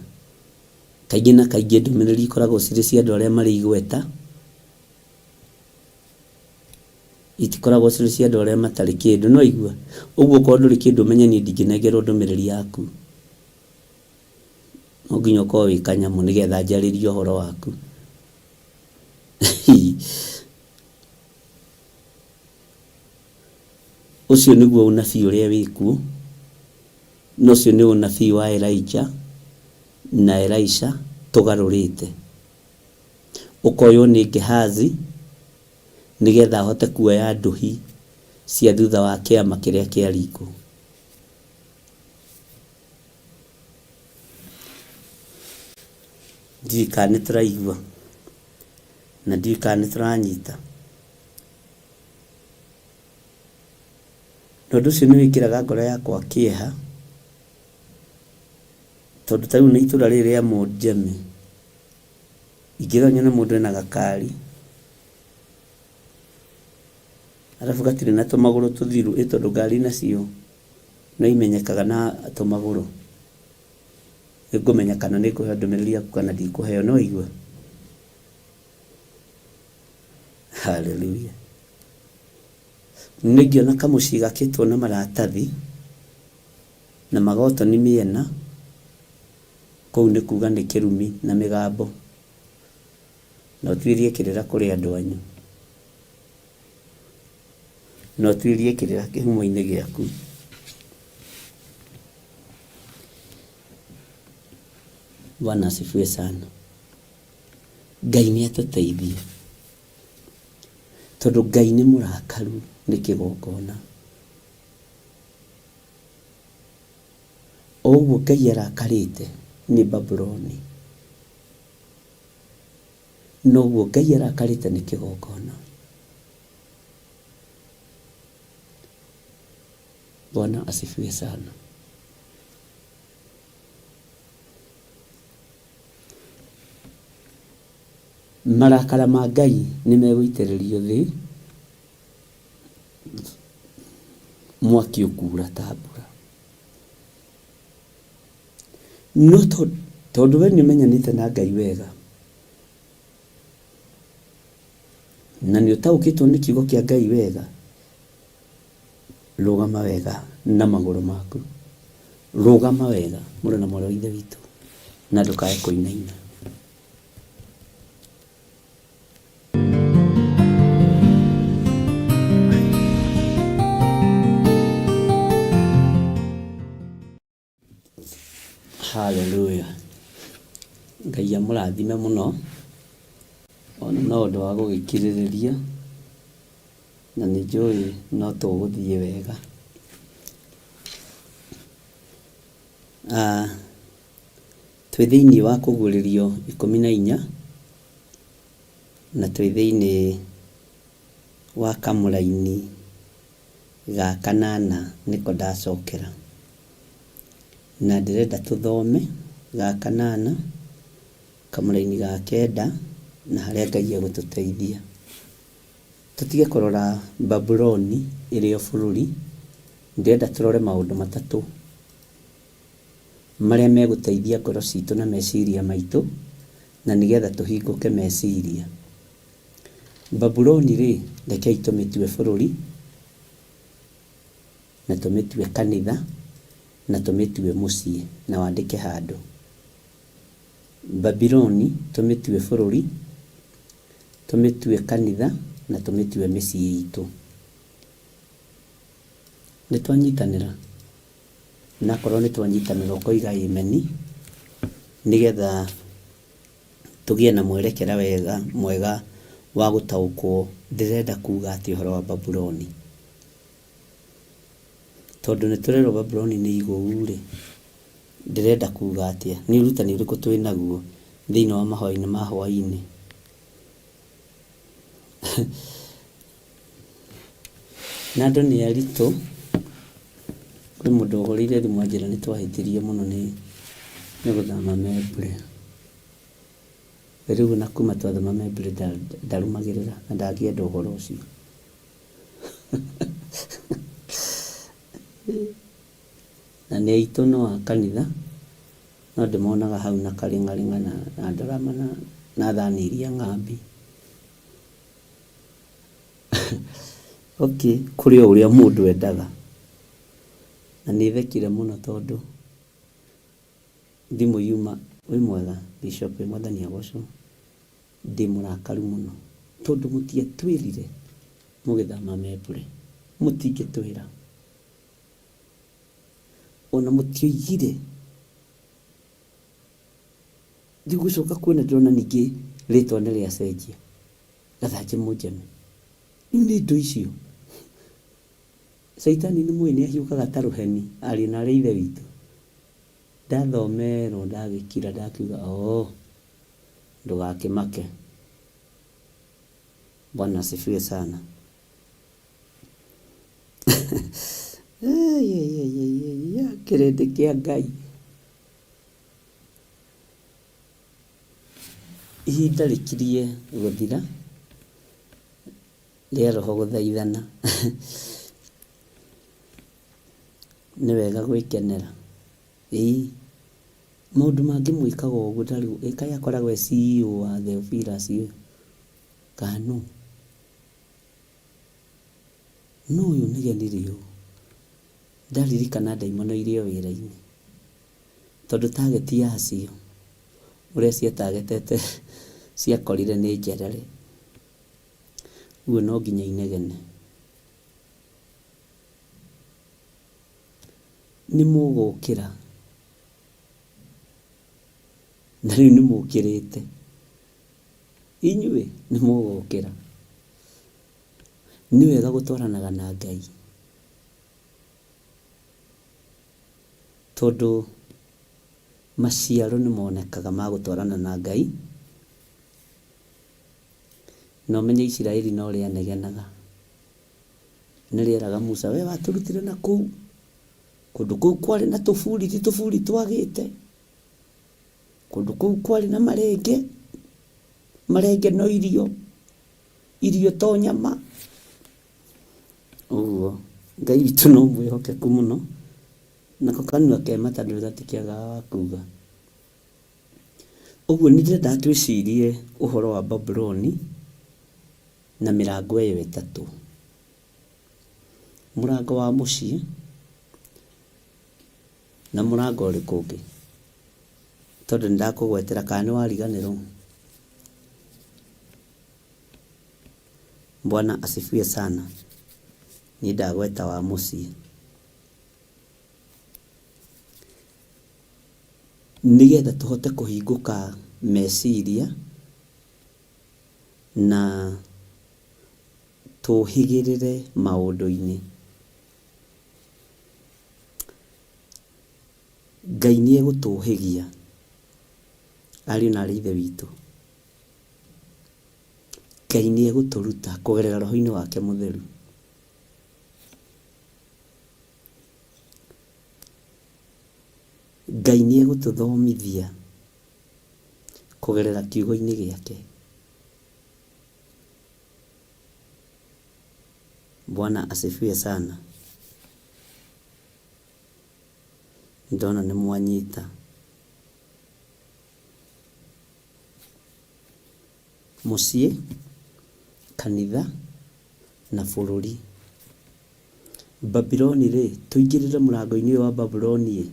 Speaker 3: Kaingĩ na kaingĩ ndũmĩrĩri ikoragwo cirĩ cia andũ arĩa marĩ igweta, itikoragwo cirĩ cia andũ arĩa matarĩ kĩndũ. No igua, ũguo korwo ndũrĩ kĩndũ menye niĩ ndingĩnengerwo ndũmĩrĩri yaku. No nginya ũkorwo wĩ kanyamũ nĩgetha njarĩrie ũhoro waku. Ũcio nĩguo ũnabii ũrĩa wĩkuo. No ũcio nĩ ũnabii wa Elijah na Elisha tũgarũrĩte. Ũkoywo nĩ Gehazi nĩgetha ahote kuoya ndũhi cia thutha wa kĩama kĩrĩa kĩariko. Ndika nĩ tũraigua na ndika nĩ tũranyita. Ũndũ ũcio nĩ wĩkĩraga ngoro yakwa kĩeha, tondũ ta rĩu nĩ itũra rĩrĩ rĩa Mũnjeme. Ingĩthiĩ nyone mũndũ ena gakari, arabu gatirĩ na tũmagũrũ tũthiru, tondũ ngari nacio no imenyekaga na tũmagũrũ. Nĩngũmenya kana nĩ kũheo ndũmĩrĩri yaku kana ndikũheo. No igua. Hallelujah. Nĩngĩona kamũciĩ gakĩtwo na maratathi na magotoni mĩena. Kũu nĩ kuga nĩ kĩrumi na mĩgambo. No tuirie kĩrĩra kũrĩ andũ anyu. No tuirie kĩrĩra kĩhumo-inĩ gĩaku. Bwana asifiwe sana. Ngai nĩ atũteithie, tondũ Ngai nĩ mũrakaru nĩ kĩgongona. Ũguo Ngai arakarĩte nĩ Babuloni, noguo Ngai arakarĩte nĩ kĩgongona. Bwana asifiwe sana. marakara ma Ngai nĩ megũitĩrĩrio thĩ, mwaki ũkura ta mbura. No tondũ we nĩ ũmenyanĩte na Ngai wega, na nĩ ũtaũkĩtwo nĩ kiugo kĩa Ngai wega, rũgama wega na magũrũ maku, rũgama wega mũrũ na mwarĩ wa Ithe witũ, na ndũkae kũinaina. Haleluya. Ngai amũrathime mũno, ona no ũndũ wa gũgĩkirĩrĩria, na nĩ njũĩ no tũgũthiĩ wega. Twĩ thĩinĩ wa kũguũrĩrio 14 na twĩ thĩinĩ wa kamũraini ga 8 nĩko ndacokera, na ndĩrenda tũthome ga 8 kamũraini ga 9 na harĩa Ngai egũtũteithia. Tũtige kũrora Babuloni ĩrĩ o bũrũri, ndĩrenda tũrore maũndũ matatũ marĩa megũteithia ngoro citũ na meciria maitũ, na nĩgetha tũhingũke meciria. Babuloni rĩ, rekei tũmĩtue bũrũri, na tũmĩtue kanitha, na tũmĩtue mũciĩ, na wandĩke handũ. Babuloni tũmĩtue bũrũri, tũmĩtue kanitha, na tũmĩtue mĩciĩ itũ. Nĩ twanyitanĩra, na korwo nĩ twanyitanĩra ũkoiga ameni, nĩgetha tũgĩe na mwerekera mwega wa gũtaũkwo ndĩrenda kuuga atĩ ũhoro wa Babuloni. Tondũ nĩ tũrerwo Babuloni nĩ igũu rĩ, ndĩrenda kuuga atĩa, nĩ ũrutani ũrĩkũ twĩ naguo thĩinĩ wa mahoya-inĩ ma hwaĩ-inĩ. Na andũ nĩ aritũ, kwĩ mũndũ ũhũrĩire thimũ anjĩra nĩ twahĩtirie mũno nĩ gũthama Membre. Rĩu na kuma twathama Membre ndarumagĩrĩra na ndangĩenda ũhoro ũcio. Na nĩ aitũ no a kanitha, no ndĩmonaga hau na karĩng'arĩng'a na ndarama na thani iria ng'ambi. Okay, kũrĩ o ũrĩa mũndũ endaga. Na nĩ thekire mũno tondũ thimũ yuma, wĩ mwega Bishop Mwathani agocwo, ndĩ mũrakaru mũno tondũ mũtiatwĩrire mũgĩthama Membre, mũtingĩtwĩra, ona mũtioigire. Ndigũcoka kuona ndĩrona ningĩ rĩtwa nĩ rĩacenjia Gathanjĩ Mũnjeme. Rĩu nĩ indo icio. Caitani nĩ mũĩ nĩ ahiũkaga ta rũheni, ariũ na arĩa Ithe witũ. Ndathomerwo ndagĩkira ndakiuga ndũgakĩmake. Bwana asifiwe sana. Kĩrĩndĩ kĩa Ngai. Ihinda rĩkirie gũthira rĩa roho gũthaithana. Nĩ wega gwĩkenera. Maũndũ mangĩ mwĩkaga ũguo tarĩu ĩkaĩ akoragwo CEO wa Theophilus ũyũ Kanu. No ũyũ nĩ genire ũũ. Ndaririkana ndaimono irio wĩra-inĩ. Tondũ target yacio ũrĩa ciatagetete ciakorire nĩ njerere. Uguo no nginya inegene. Nĩ mũgũkĩra. Na rĩu nĩ mũkĩrĩte. Inyuĩ nĩ mũgũkĩra. Nĩ wega gũtwaranaga na Ngai. Tondũ maciaro nĩ monekaga ma gũtwarana na Ngai. Na ũmenye Isiraeli no rĩanegenaga. Nĩ rĩeraga Musa, we watũrutire na kũu. Kũndũ kũu kwarĩ na tũburi, ti tũburi twagĩte. Kũndũ kũu kwarĩ na marenge. marenge no irio to nyama. Uguo Ngai witũ no mwĩhokeku mũno, nako kanua ke mata gatikiaga kuga. Uguo nĩ ndĩrenda twĩcirie ũhoro wa Babuloni na mĩrango ĩyo ĩtatũ. Mũrango wa mũciĩ na mũrango ũrĩkũ ũngĩ, tondũ nĩndakũgwetera kana nĩ wariganĩrwo. Bwana asifiwe sana. Niĩ ndagweta wa mũciĩ. Nĩgetha tũhote kũhingũka meciria na tũhĩgĩrĩre maũndũ-inĩ. Ngai nĩ egũtũhĩgia, ariũ na aarĩ a Ithe witũ. Ngai nĩ egũtũruta kũgerera Roho-inĩ wake Mũtheru. Ngai nĩ egũtũthomithia kũgerera kiugo-inĩ gĩake. Bwana asifiwe sana. Ndona nĩ mwanyita. Mũciĩ, kanitha na bũrũri. Babuloni rĩ, tũingĩrĩre mũrango-inĩ wa Babuloni.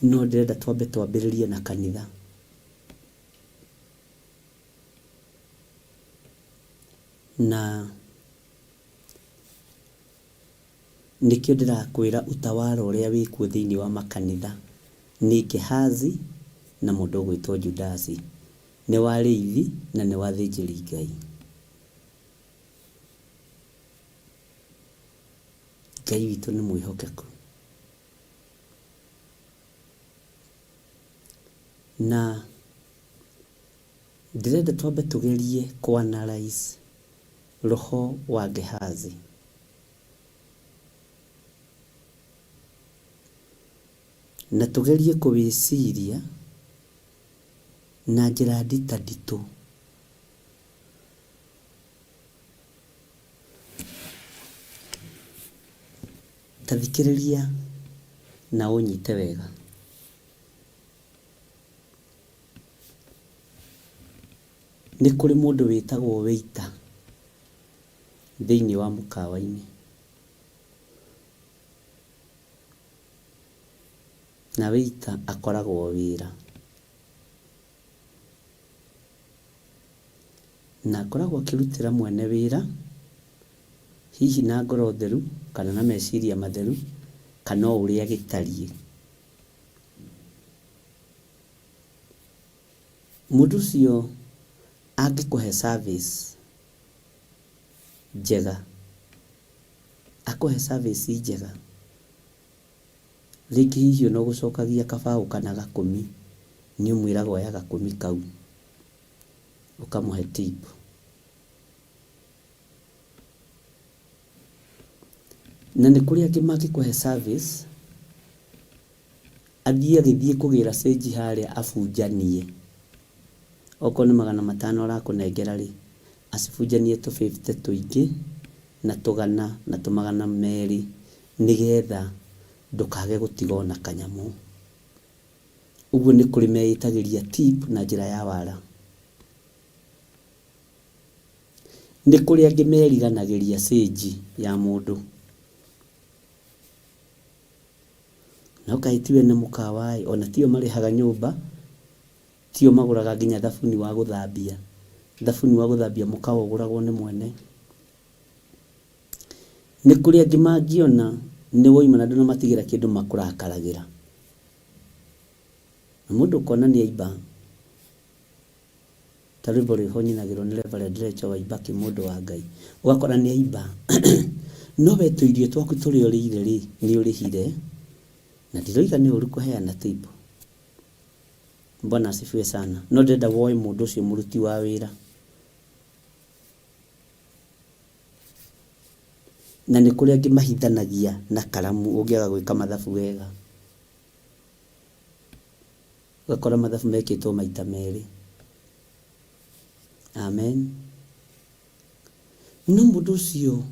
Speaker 3: No ndĩrenda twambĩrĩrie na kanitha. Na nĩkĩo ndĩrakwĩra utawala ũrĩa wĩkuo thĩinĩ wa makanitha nĩ Gehazi na mũndũ ũgwĩtwo Judasi, nĩ wa arĩithi na nĩ wa athĩnjĩri Ngai. Ngai witũ nĩ mwĩhokeku. Na ndĩrenda twambe tũgerie kũanalyze roho wa Gehazi. Na tũgerie kũwĩciria na njĩra nditũ. Tathikĩrĩria na ũnyite wega. Nĩ kũrĩ mũndũ wĩtagwo waiter thĩinĩ wa mũkawa-inĩ. Na waiter akoragwo wĩra. Na akoragwo akĩrutĩra mwene wĩra hihi na ngoro theru kana na meciria matheru kana ũrĩa gĩtariĩ. Mũndũ ũcio angĩkũhe service njega, akũhe service njega, rĩngĩ hihi no gũcokagia kabaũ kana gakũmi, nĩ ũmwĩraga oya gakũmi kau ũkamũhe tip. Na nĩ kũrĩ angĩ mangĩkũhe service agĩthiĩ kũgĩra stage harĩa abunjanie. Okorwo nĩ 500 arakũnengera rĩ, acibunjanie tũ 50 tũingĩ na tũgana na tũmagana merĩ, nĩgetha ndũkage gũtigwo na kanyamũ. Ũguo nĩ kũrĩ meĩtagĩria tip na njĩra ya wara. Nĩ kũrĩ angĩ meriganagĩria stage ya mũndũ. No kaĩ tiwe nĩ mũkawa, ona tio marĩhaga nyũmba, tio magũraga nginya thabuni wa gũthambia. Thabuni wa gũthambia mũkawa ũgũragwo nĩ mwene. Nĩ kũrĩ angĩ mangĩona nĩ woima na ndũnamatigĩra kĩndũ makũrakaragĩra. Na mũndũ ũkona nĩ aimba. Tarĩu rĩho nyinagĩrwo nĩ Reverend Rachel Waibaki, mũndũ wa Ngai. Ũgakora nĩ aimba. No we tũirio twaku tũrĩa ũrĩire rĩ, nĩ ũrĩhire. Na ndiroiga nĩ ũru kũheana tip. Bwana asifiwe sana. No ndĩrenda woe mũndũ ũcio mũruti wa wĩra. Na nĩ kũrĩ angĩ mahithanagia na karamu ũngĩaga gwĩka mathabu wega. Ũgakora mathabu mekĩtwo maita merĩ. amen. No mũndũ ũcio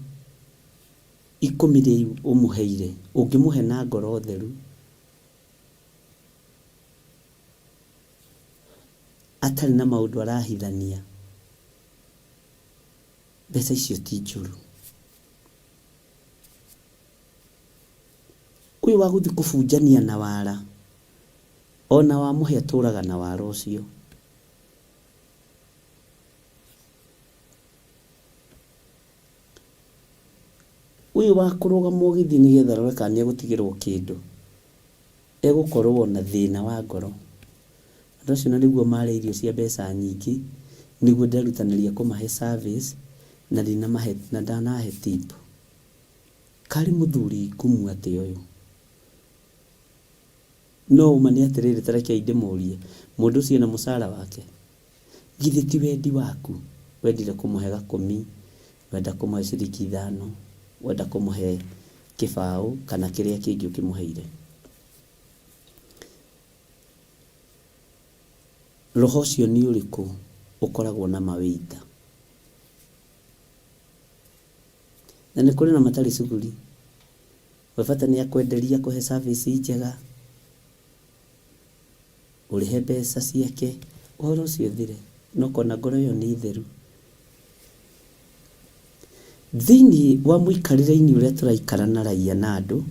Speaker 3: ikũmi rĩu ũmũheire ũngĩmũhe na ngoro theru, atarĩ na maũndũ arahithania, mbeca icio ti njũru. Ũyũ wa gũthiĩ kũbunjania na wara, ona wamũhe atũraga na wara ũcio. Ũyũ wa kũrũgama ũgĩthiĩ nĩgetha rore kana nĩegũtigĩrwo kĩndũ, egũkorwo na thĩna wa ngoro. Andũ acio na nĩguo marĩ irio cia mbeca nyingĩ, nĩguo nderutanĩria kũmahe service na ndanahe tip. Karĩ mũthuri ngumu atĩ ũyũ. No uma nĩ atĩrĩrĩ, tarekei ndĩmũrie, mũndũ ũcio na mũcara wake, githĩ ti wendi waku? Wendire kũmũhe gakũmi, wenda kũmũhe ciringi 5, wenda kũmũhe kĩbaũ kana kĩrĩa kĩngĩ ũkĩmũheire. Roho ũcio nĩ ũrĩkũ ũkoragwo na mawĩita? Na nĩ kũrĩ na matarĩ cuguri. Webata nĩ akwenderia kũhe service njega, ũrĩhe mbeca ciake, ũhoro ũcio thire, no kona ngoro ĩyo nĩ theru. Thĩinĩ wa mũikarĩre-inĩ ũrĩa tũraikara na raiya na andũ,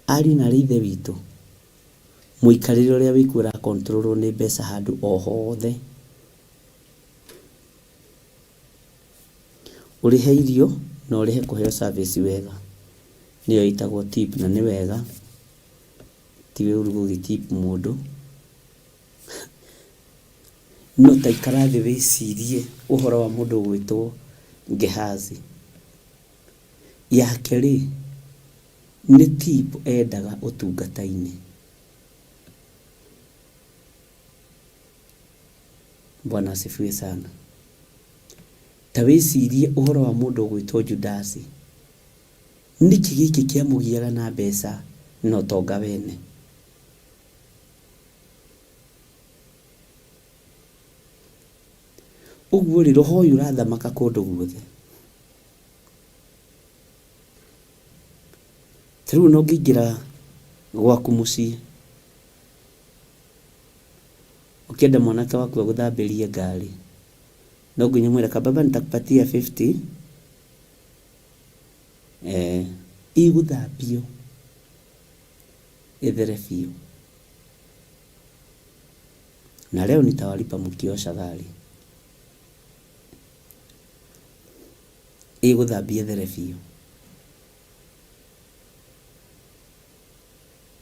Speaker 3: ariũ na ithe witũ, mũikarĩre ũrĩa wĩkuo control nĩ mbeca handũ o hothe. Ũrĩhe irio na ũrĩhe kũheo service wega, nĩyo ĩtagwo tip, na nĩ wega. Tiwe ũrugo gĩtip mũndũ. No ta ikara thĩ wĩcirie ũhoro wa mũndũ gwĩtwo Gehazi. Yake rĩ, nĩ tip endaga ũtungata-inĩ. Bwana asifiwe sana. Ta wĩcirie ũhoro wa mũndũ gwĩtwo Judasi. Nĩkĩ gĩkĩ kĩamũgiaga na mbeca na ũtonga wene? Ũguo rĩ, roho ũyũ ũrathamaka kũndũ guothe. Rĩu no ngĩingĩra gwaku mũciĩ, ũkĩenda mwanake waku agũthambĩrie ngari, no nginya mwĩre kababa nitakupatia 50 igũthambio ithere biũ, na leo nitawalipa mkiosha gari. Igũthambia ithere biũ.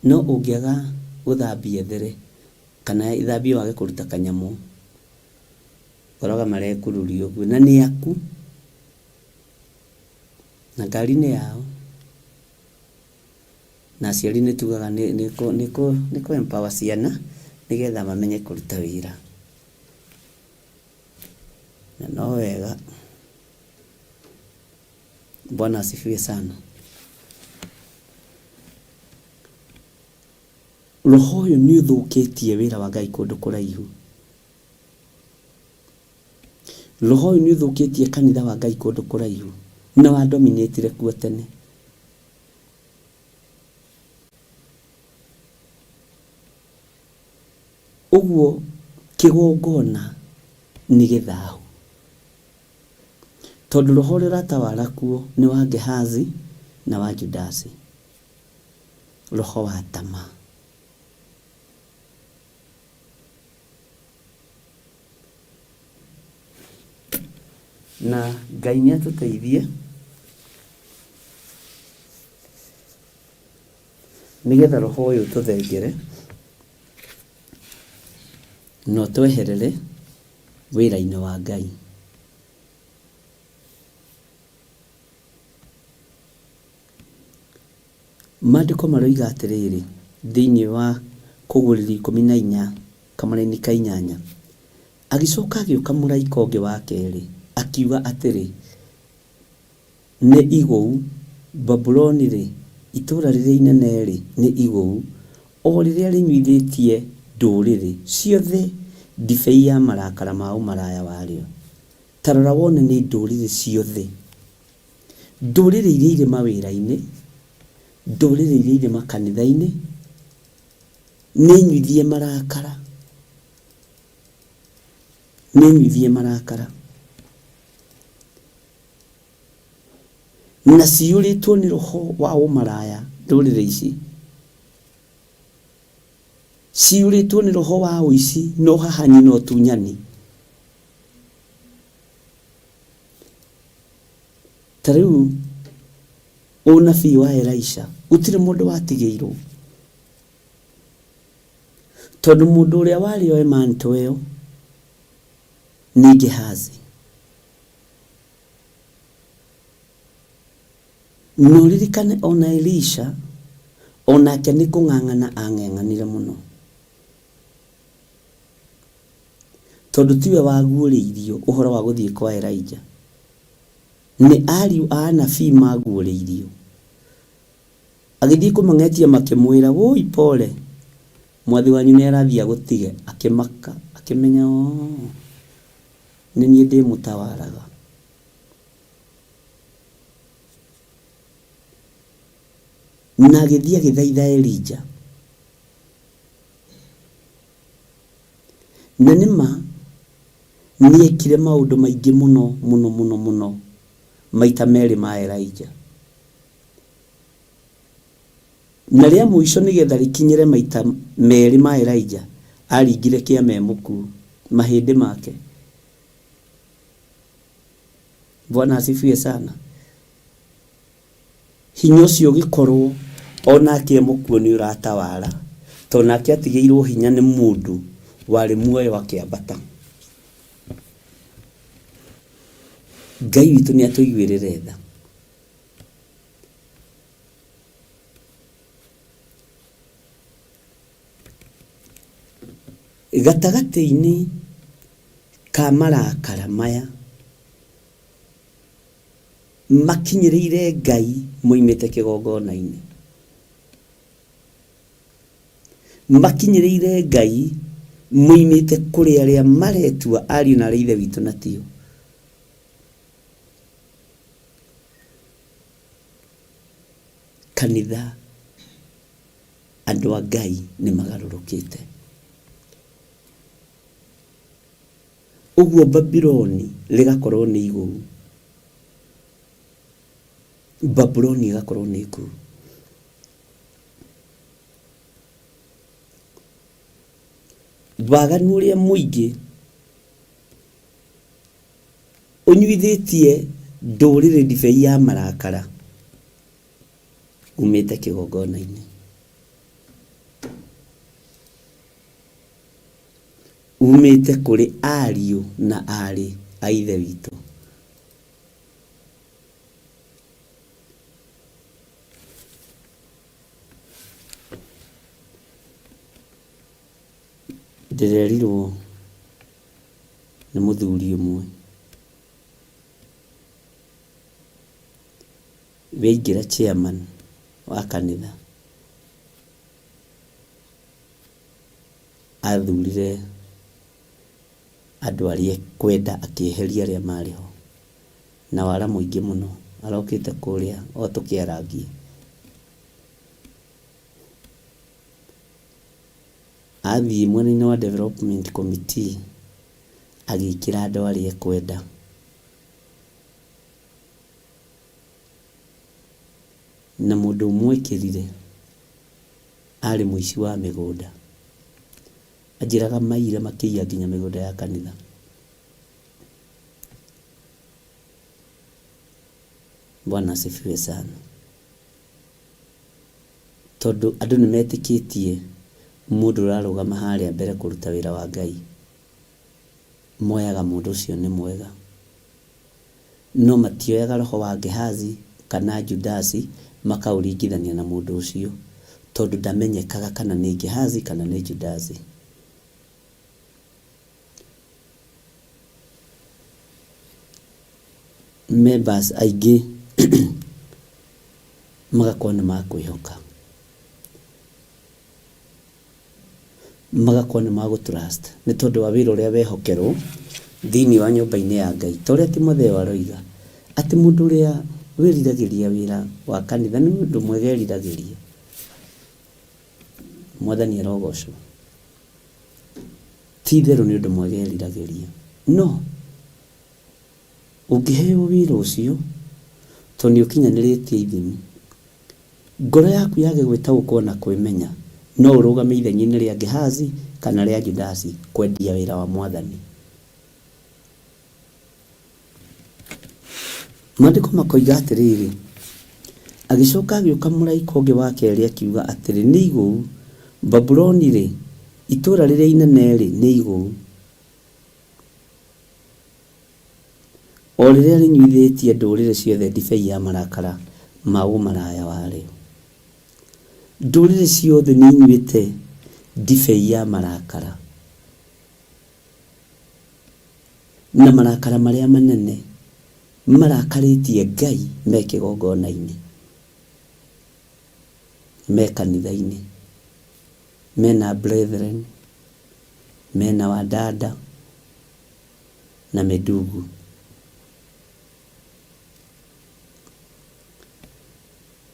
Speaker 3: No ũngĩaga gũthambia ithere, kana ithambio wage kũruta kanyamũ, ũroga marekururio ũguo, na nĩ aku, na ngari nĩ yao, na aciari nĩ tugaga nĩkũ empower ciana nĩgetha mamenye kũruta wĩra. Na no wega. Bwana asifiwe sana. Roho ũyũ nĩ ũthũkĩtie wĩra wa Ngai kũndũ kũraihu. Roho ũyũ nĩ ũthũkĩtie kanitha wa Ngai kũndũ kũraihu, na wa dominate kuo tene. Ũguo kĩgongona nĩ gĩthahu, tondũ roho ũrĩa ũratawala kuo nĩ wa Gehazi na wa Judasi, roho wa tamaa. Na Ngai nĩ atũteithie nĩgetha roho ũyũ tũthengere no tweherere wĩra-inĩ wa Ngai. Maandĩko maroiga atĩrĩrĩ thĩinĩ wa Kũgũrĩrwo 14 kamũra-inĩ ka 8, agĩcoka agĩũka mũraika ũngĩ wa kerĩ akiuga atĩrĩ, nĩ igũu Babuloni rĩ, itũũra rĩrĩa inene rĩ, nĩ igũu, o rĩrĩa rĩnyuithĩtie ndũrĩrĩ ciothe ndibei ya marakara ma ũmaraya warĩo. Tarora wone nĩ ndũrĩrĩ ciothe, ndũrĩrĩ iria irĩ mawĩra-inĩ, ndũrĩrĩ iria irĩ makanitha-inĩ, nĩnyuithie marakara, nĩnyuithie marakara, na ciyũrĩtwo nĩ roho wa ũmaraya. Ndũrĩrĩ ici ciyũrĩtwo nĩ roho wa ũici na ũhahanyi na ũtunyani. Ta rĩu ũnabii wa Elisha gũtirĩ mũndũ watigĩirwo, tondũ mũndũ ũrĩa warĩ oe manto ĩyo nĩ Gehazi. No ririkane ona Elisha onake nĩ kũng'ang'ana ang'eng'anire mũno, tondũ tiwe waguũrĩirio ũhoro wa gũthiĩ kwa Elijah, nĩ ariũ a anabii maguũrĩirio. Agĩthiĩ kũmang'etia makĩmwĩra, woi pole, mwathi wanyu nĩ arathiĩ agũtige. Akĩmaka, akĩmenya nĩ niĩ ndĩmũtawaraga. Na agĩthiĩ agĩthaitha Elijah, na nĩma nĩekire maũndũ maingĩ mũno mũno mũno mũno maita merĩ ma Elijah. Na rĩa mũico nĩgetha rĩkinyĩre maita merĩ ma Elijah, aringire kĩama mũku mahĩndĩ make. Bwana asifiwe sana. Hinya ũcio ũgĩkorwo onake mũkuo nĩ ũratawara, tondũ nake atigĩirwo hinya nĩ mũndũ warĩ muoyo akĩambata. Ngai witũ nĩ atũiguĩrĩre tha. Gatagatĩ-inĩ ka marakara maya makinyĩrĩire Ngai moimĩte kĩgongona-inĩ, makinyĩrĩire Ngai moimĩte kũrĩ arĩa maretua ariũ na ithe witũ na tio. Kanitha, andũ a Ngai nĩ magarũrũkĩte. Ũguo Babuloni rĩgakorwo nĩ igũrũ, Babuloni ĩgakorwo nĩ ikuũ. Waganu ũrĩa mũingĩ ũnyuithĩtie ndũrĩrĩ ndibei ya marakara umĩte kĩgongona-inĩ, umĩte kũrĩ ariũ na arĩ a ithe witũ. Ndĩrerirwo nĩ mũthuri ũmwe waingĩra chairman wa kanitha, athurire andũ arĩa kwenda akĩeheria arĩa marĩ ho na wara mũingĩ mũno. Arokĩte kũrĩa o tũkĩarangie, athiĩ mwena-inĩ wa development committee agĩkĩra andũ arĩa kwenda. Na mũndũ ũmwĩkĩrire arĩ mũici wa mĩgũnda, anjĩraga maira makĩiya nginya mĩgũnda ya kanitha. Bwana asifiwe sana. Tondũ andũ nĩ metĩkĩtie mũndũ ũrarũgama harĩa mbere kũruta wĩra wa Ngai, moyaga mũndũ ũcio nĩ mwega. No matioyaga roho wa Gehazi kana Judasi makaũringithania na mũndũ ũcio, tondũ ndamenyekaga kana nĩ Gehazi kana nĩ Judasi. Members aingĩ magakorwo nĩ makwĩhoka. magakorwo nĩ magũtrust nĩ tondũ wa wĩra ũrĩa wehokerwo thĩinĩ wa nyũmba-inĩ ya Ngai. Ta ũrĩa Timotheo aroiga atĩ mũndũ ũrĩa wĩriragĩria wĩra wa kanitha nĩ mũndũ mwega eriragĩria. Mwathani arogocwo. Ti itherũ nĩ ũndũ mwega eriragĩria. No ũngĩheo wĩra ũcio tondũ nĩ ũkinyanĩrĩtie ithimi, ngoro yaku yage gwĩtaũkwo na kwĩmenya, no ũrũgame ithenya-inĩ rĩa Gehazi kana rĩa Judasi kwendia wĩra wa Mwathani. Maandĩko makoiga atĩrĩrĩ, agĩcoka agĩũka mũraika ũngĩ wa kerĩ akiuga atĩrĩ, nĩ igũu Babuloni-rĩ, itũũra rĩrĩa inene-rĩ, nĩ igũu, o rĩrĩa rĩnyuithĩtie ndũrĩrĩ ciothe ndibei ya marakara ma ũmaraya warĩo. Ndũrĩrĩ ciothe nĩ inyuĩte ndibei ya marakara, na marakara marĩa manene marakarĩtie Ngai me kĩgongona-inĩ, me kanitha-inĩ, mena brethren, mena wadada na medugu.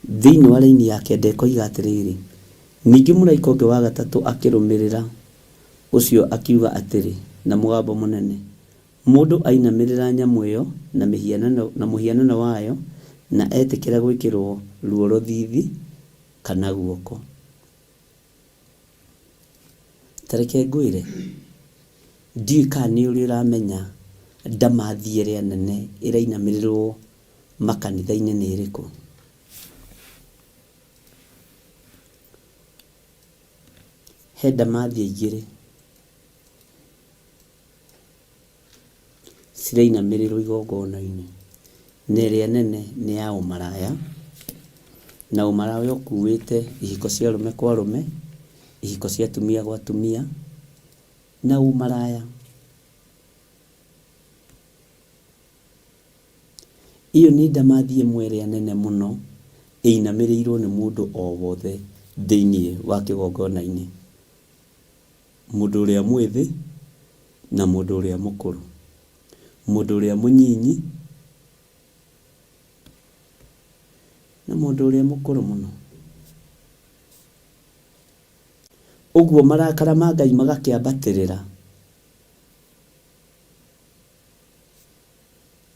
Speaker 3: Thĩinĩ wa raini ya kenda ĩkoiga atĩrĩrĩ, ningĩ mũraika ũngĩ wa gatatũ akĩrũmĩrĩra ũcio akiuga atĩrĩ na mũgambo mũnene, mũndũ ainamĩrĩra nyamũ ĩyo na mũhianano wayo na etĩkĩra gwĩkĩrwo ruo rũthithi kana guoko. Tareke ngwĩre, ndiũĩ kana nĩ ũrĩ ũramenya ndamathi ĩrĩa nene ĩrainamĩrĩrwo makanitha-inĩ nĩ ĩrĩkũ? He ndamathi igĩrĩ cirainamĩrĩrwo igongona-inĩ, na ĩrĩa nene nĩ ya ũmaraya, na ũmaraya ũkuĩte ihiko cia arũme kwa arũme, ihiko cia atumia gwa atumia, na ũmaraya. Iyo nĩ ndamathi ĩmwe ĩrĩa nene mũno ĩinamĩrĩirwo nĩ mũndũ o wothe thĩinĩ wa kĩgongona-inĩ, mũndũ ũrĩa mwĩthĩ na mũndũ ũrĩa mũkũrũ, mũndũ ũrĩa mũnyinyi na mũndũ ũrĩa mũkũrũ mũno. Ũguo marakara ma Ngai magakĩambatĩrĩra,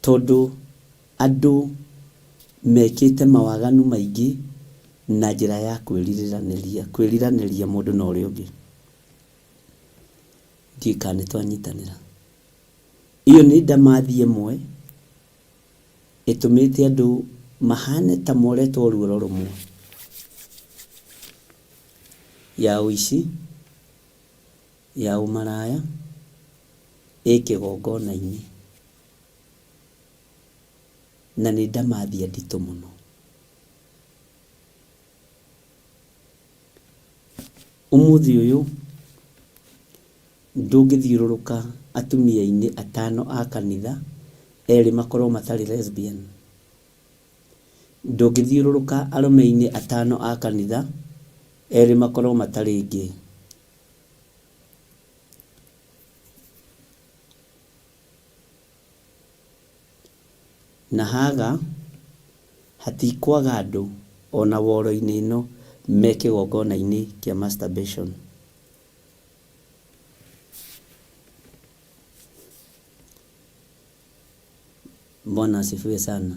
Speaker 3: tondũ andũ mekĩte mawaganu maingĩ na njĩra ya kwĩriranĩria mũndũ na ũrĩa ũngĩ. Ndiũĩ kana nĩtwanyitanĩra. Iyo nĩ ndamathi ĩmwe ĩtũmĩte andũ mahane ta moretwo ruoro rũmwe, ya ũici, ya ũmaraya, kĩgongona-inĩ, na nĩ ndamathi nditũ mũno. Ũmũthĩ ũyũ ndũngĩthiũrũrũka atumia-inĩ atano a kanitha erĩ makorwo matarĩ lesbian. Ndũngĩthiũrũrũka arũme-inĩ atano a kanitha erĩ makorwo matarĩ gay. Na haga hatikwaga andũ ona woro-inĩ ĩno me kĩgongona-inĩ kĩa masturbation. Bwana asifiwe sana.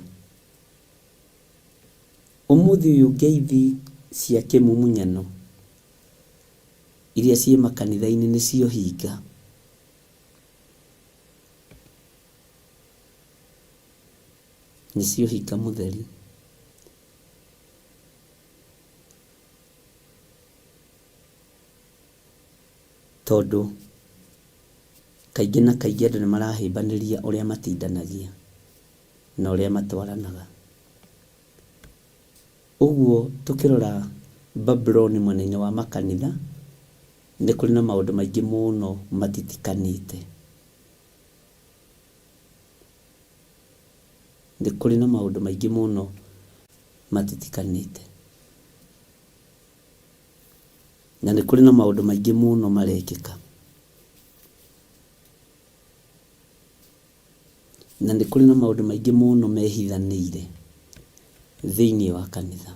Speaker 3: Ũmũthĩ ũyũ ngeithi cia kĩmumunyano iria ciĩ makanitha-inĩ nĩcio hinga. Nĩcio hinga mũtheri. Tondũ kaingĩ na kaingĩ andũ nĩmarahĩmbanĩria ũrĩa matindanagia na ũrĩa matwaranaga. Ũguo tũkĩrora Babuloni mwena-inĩ wa makanitha nĩ kũrĩ na maũndũ maingĩ mũno matitikanĩte. Nĩ kũrĩ na maũndũ maingĩ mũno matitikanĩte. na nĩ kũrĩ na maũndũ maingĩ mũno marekĩka, na nĩ kũrĩ na maũndũ maingĩ mũno mehithanĩire thĩinĩ wa kanitha.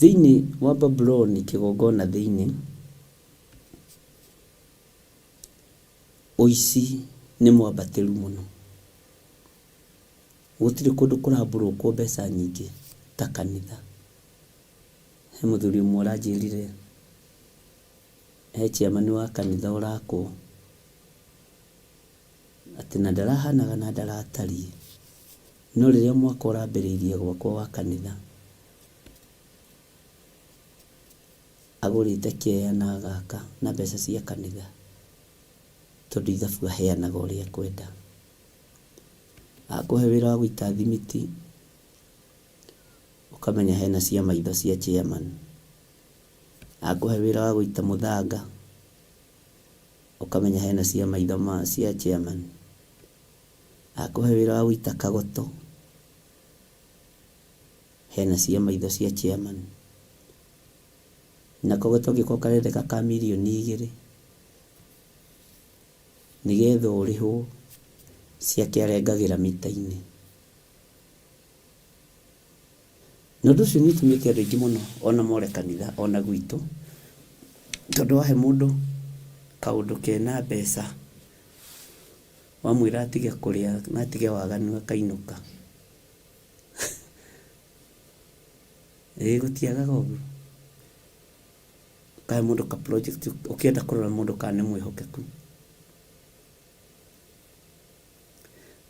Speaker 3: Thĩinĩ wa Babuloni kĩgongona thĩinĩ, ũici nĩ mwambatĩru mũno. Gũtirĩ kũndũ kũrambũrũkwo mbeca nyingĩ ta kanitha. He mũthuri ũmwe ũranjĩrire he chairman wa kanitha ũrakwo atĩ na ndarahanaga na ndaratariĩ, no rĩrĩa mwaka ũrambĩrĩirie gwakwo wa kanitha agũrĩte kĩeya na agaka na mbeca cia kanitha, tondũ ithabu aheanaga ũrĩa kwenda. Akũhe wĩra wa gũita thimiti, ũkamenya hena cia maitho cia chairman. Akũhe wĩra wa gũita mũthanga, ũkamenya hena cia maitho cia chairman. Akũhe wĩra wa gũita kagoto, hena cia maitho cia chairman. Na kagoto gĩko karendeka ka mirioni 2 nĩgetha ũrĩhwo ciake arengagĩra mita-inĩ. Na ũndũ ũcio nĩ ũtũmĩte andũ aingĩ mũno ona more kanitha ona gwitũ, tondũ wahe mũndũ kaũndũ kena mbeca wamwĩra atige kũrĩa na atige waganu akainũka. Gũtiagaga ũguo. Kahe mũndũ ka project ũkĩenda kũrora mũndũ kana nĩ mwĩhokeku,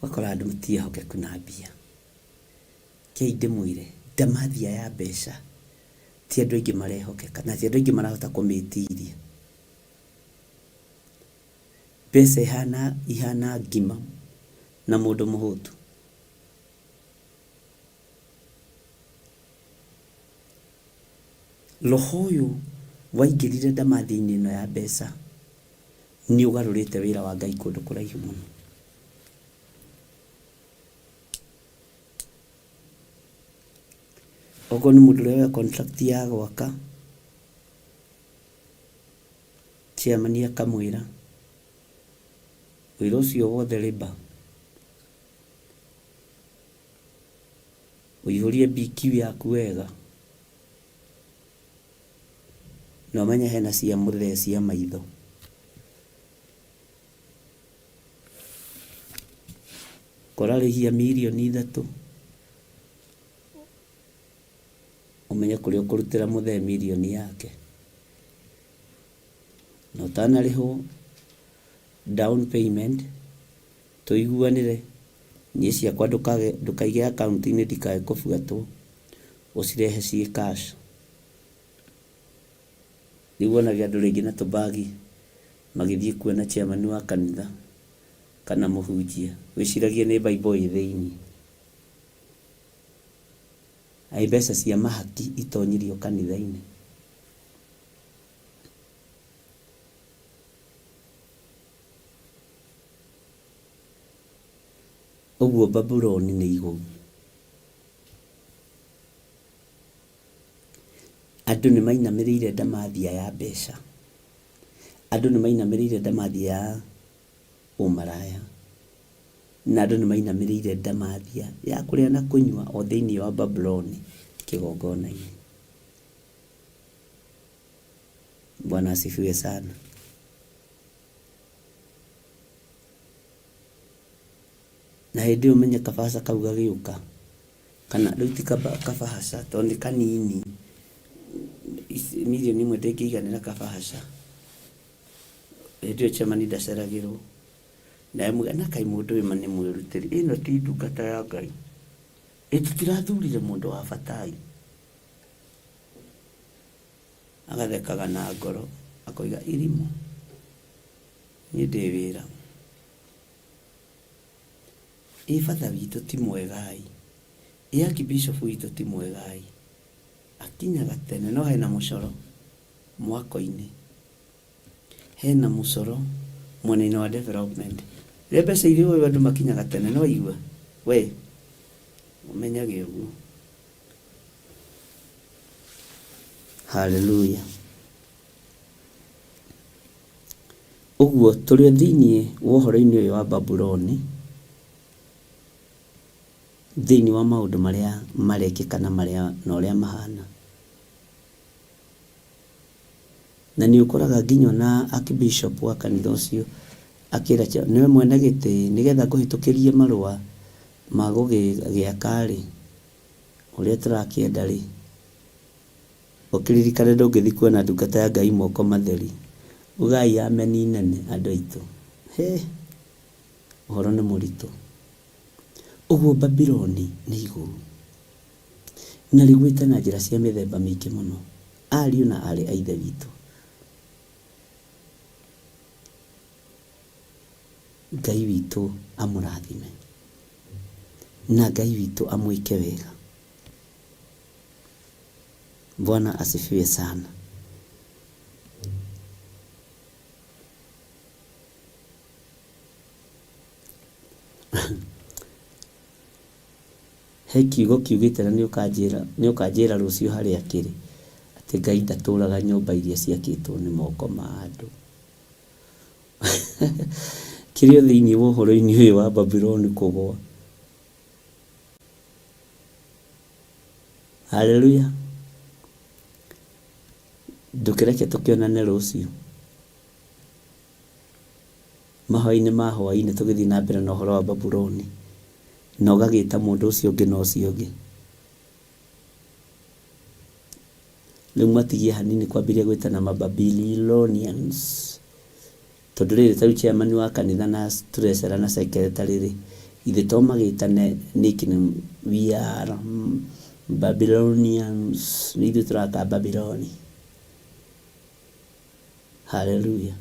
Speaker 3: wakora andũ matiĩhokeku na mbia. Kĩi ndĩmwĩre ndamathia ya mbeca ti andũ aingĩ marehokeka, na ti andũ aingĩ marahota kũmĩtiria. Mbeca ihana ngima na mũndũ mũhũtu. Roho ũyũ waingĩrire ndamathi-inĩ ĩno ya mbeca nĩ ũgarũrĩte wĩra wa Ngai kũndũ kũraihu mũno. Okorwo nĩ mũndũ ũrĩa wa contract ya gwaka, chairman akamwĩra wĩra ũcio wothe rĩba ũihũrie BQ yaku wega, na ũmenye hena cia mũthee cia maitho. Kũrarĩhia mirioni 3, ũmenye kũrĩa ũkũrutĩra mũthee mirioni yake. Na ũtanarĩhwo down payment, tũiguanĩre niĩ ciakwa ndũkaige akaunti-inĩ ndikae kũbuatwo, ũcirehe ciĩ cash. Nĩwonaga andũ rĩngĩ na tũbagi magĩthiĩ kuona chairman wa kanitha kana mũhunjia, wĩciragie nĩ Bible ĩ thĩinĩ. Ai mbeca cia mahaki itonyirio kanitha-inĩ. Ũguo Babuloni nĩ igũu. Andũ nĩ mainamĩrĩire ndamathia ya mbeca. Andũ nĩ mainamĩrĩire ndamathia ya ũmaraya. Na andũ nĩ mainamĩrĩire ndamathia ya kũrĩa na kũnyua o thĩinĩ wa Babuloni kĩgongona-inĩ. Bwana asifiwe sana. Na hĩndĩ ũmenye kabaca kau gagĩũka, kana rĩu ti kabaca tondũ nĩ kanini, mirioni 1 ndĩngĩiganĩra kabaca. Hĩndĩ ĩyo chairman ndaceragĩrwo na mwe na kai mũndũ wĩ nĩ mwĩrutĩri, ĩno ti ndungata ya Ngai, tũtirathurire mũndũ wa bata. Agathekaga na ngoro akoiga irimũ, niĩ ndĩ wĩra. Father witũ ti mwegai, Archbishop witũ ti mwegai. Akinyaga tene, no hena mũcoro mwako-inĩ, hena mũcoro mwena-inĩ wa development, Mbeca iria we andu makinyaga tene no igua we umenyage uguo. Hallelujah. Uguo tuli thiini wa uhoro-ini uyu wa Babuloni, thiini wa maundu maria marekikana maria na uria mahana, na ni ukoraga nginya na Archbishop wa kanitha ucio akira niwe mwene giti nigetha kuhitukirie marua ma gugiaka ri uria turakienda ri ukiririkane ndungithi kuona ndungata ya Ngai moko matheri ugai ameni nene andu aitu. Uhoro ni muritu. Uguo Babuloni ni iguru na rigwite na njira cia mithemba mingi muno, ariu na ari a ithe witu. Ngai witu amurathime na Ngai witu amwike wega. Bwana asifiwe sana. He kiugo kiugite na ni ukanjira rucio haria kiri ati Ngai ndaturaga nyumba iria ciakitwo ni moko ma andu. Kirio thiini wa uhoro-ini uyu wa Babuloni kugwa. Hallelujah. Ndukireke tukionane rucio mahoya-ini ma hwaini tugithi na mbere na uhoro wa Babuloni na ugagita mundu ucio ungi na ucio ungi. Riu matigie hanini kwambiria gwitana Babylonians tondu riri tariu chairman wa kanitha na treasurer na secretary ri ithe to magitane nickname we are Babylonians, ni ithu turaka Babyloni. Hallelujah.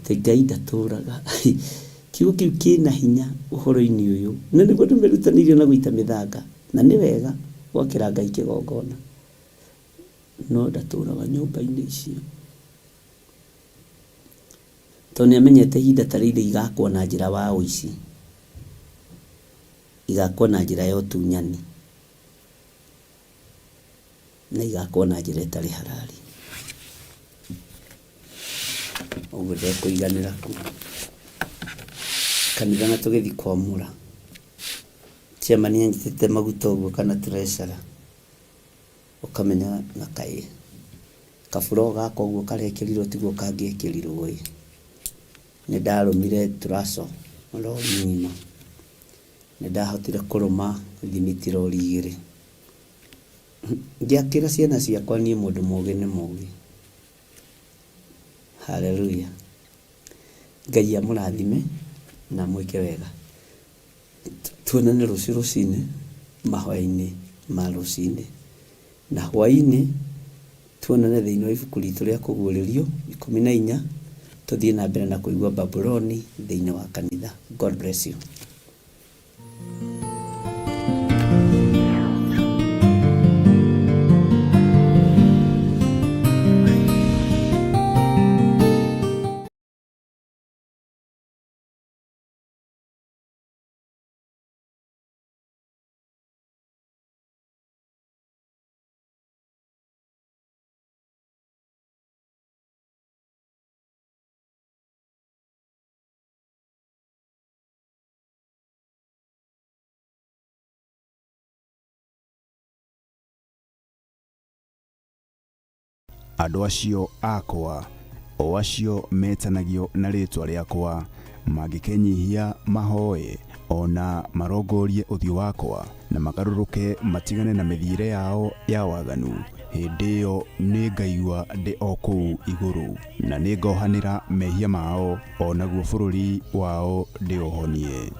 Speaker 3: Te Ngai ndaturaga kiugo kiu kina hinya uhoro-ini uyu na niguo ndumerutanirio na guita mithanga na ni wega gwakira Ngai kigongona no ndaturaga nyumba-ini icio to ni amenyete ihinda ta riri igakwo na njira wa uici, igakwo na njira ya utunyani na igakwo na njira itari halali. Uguo ndekuiganira ku kanitha na tugithi kwamura chairman anyitite maguta uguo kana treasurer ukamenya na kai kaburo gako uguo karekirirwo tiguo kangiekirirwo ii ni ndarumire turaso ro nyima ni ndahotire kuruma thimiti rori igiri ngiakira ciana ciakwa nie mundu mugi ni mugi. Hallelujah. Ngai amurathime na mwike wega. Tuonane rucio rucine mahoya-ini ma rucine na hwaini tuonane thiini wa ibuku ritu ria kuguririo 14 tuthie na mbere na kuigua Babuloni thiini wa kanitha. God bless you.
Speaker 1: Andu acio akwa o acio metanagio na ritwa riakwa mangikenyihia mahoye ona marongorie uthio wakwa na magaruruke matigane na mithiire yao ya waganu, hindi iyo ni ngaigua ndi o kuu iguru na ni ngohanira mehia mao onaguo bururi wao ndi uhonie.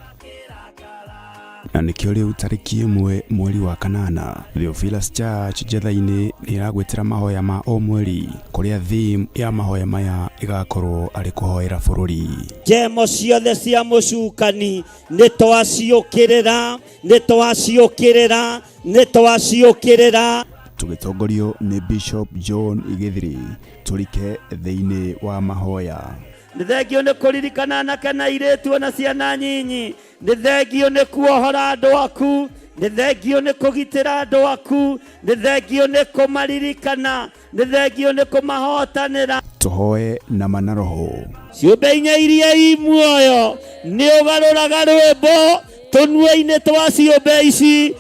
Speaker 1: Na nikio riu tariki 1 mweri wa kanana Theophilus Church Jetha-ini ni iragwetera mahoya ma o mweri kuria theme ya mahoya maya igakorwo ari kuhoera bururi.
Speaker 4: Jemo ciothe cia mucukani ni twaciukirira ni twaciukirira ni twaciukirira
Speaker 1: tugitongorio ni Bishop John Igithiri turike thiini wa mahoya.
Speaker 4: nĩ thengio nĩ kũririkana anake na airĩtu na ciana nyinyi, nĩ thengio nĩ kuohora andũ aku, nĩ thengio nĩ kũgitĩra andũ aku, nĩ thengio nĩ kũmaririkana, nĩ thengio nĩ kũmahotanĩra.
Speaker 1: Tũhoe na manaroho.
Speaker 4: Ciũmbe inya iria i muoyo nĩ ũgarũraga rwĩmbo tũnua-inĩ twa ciũmbe ici,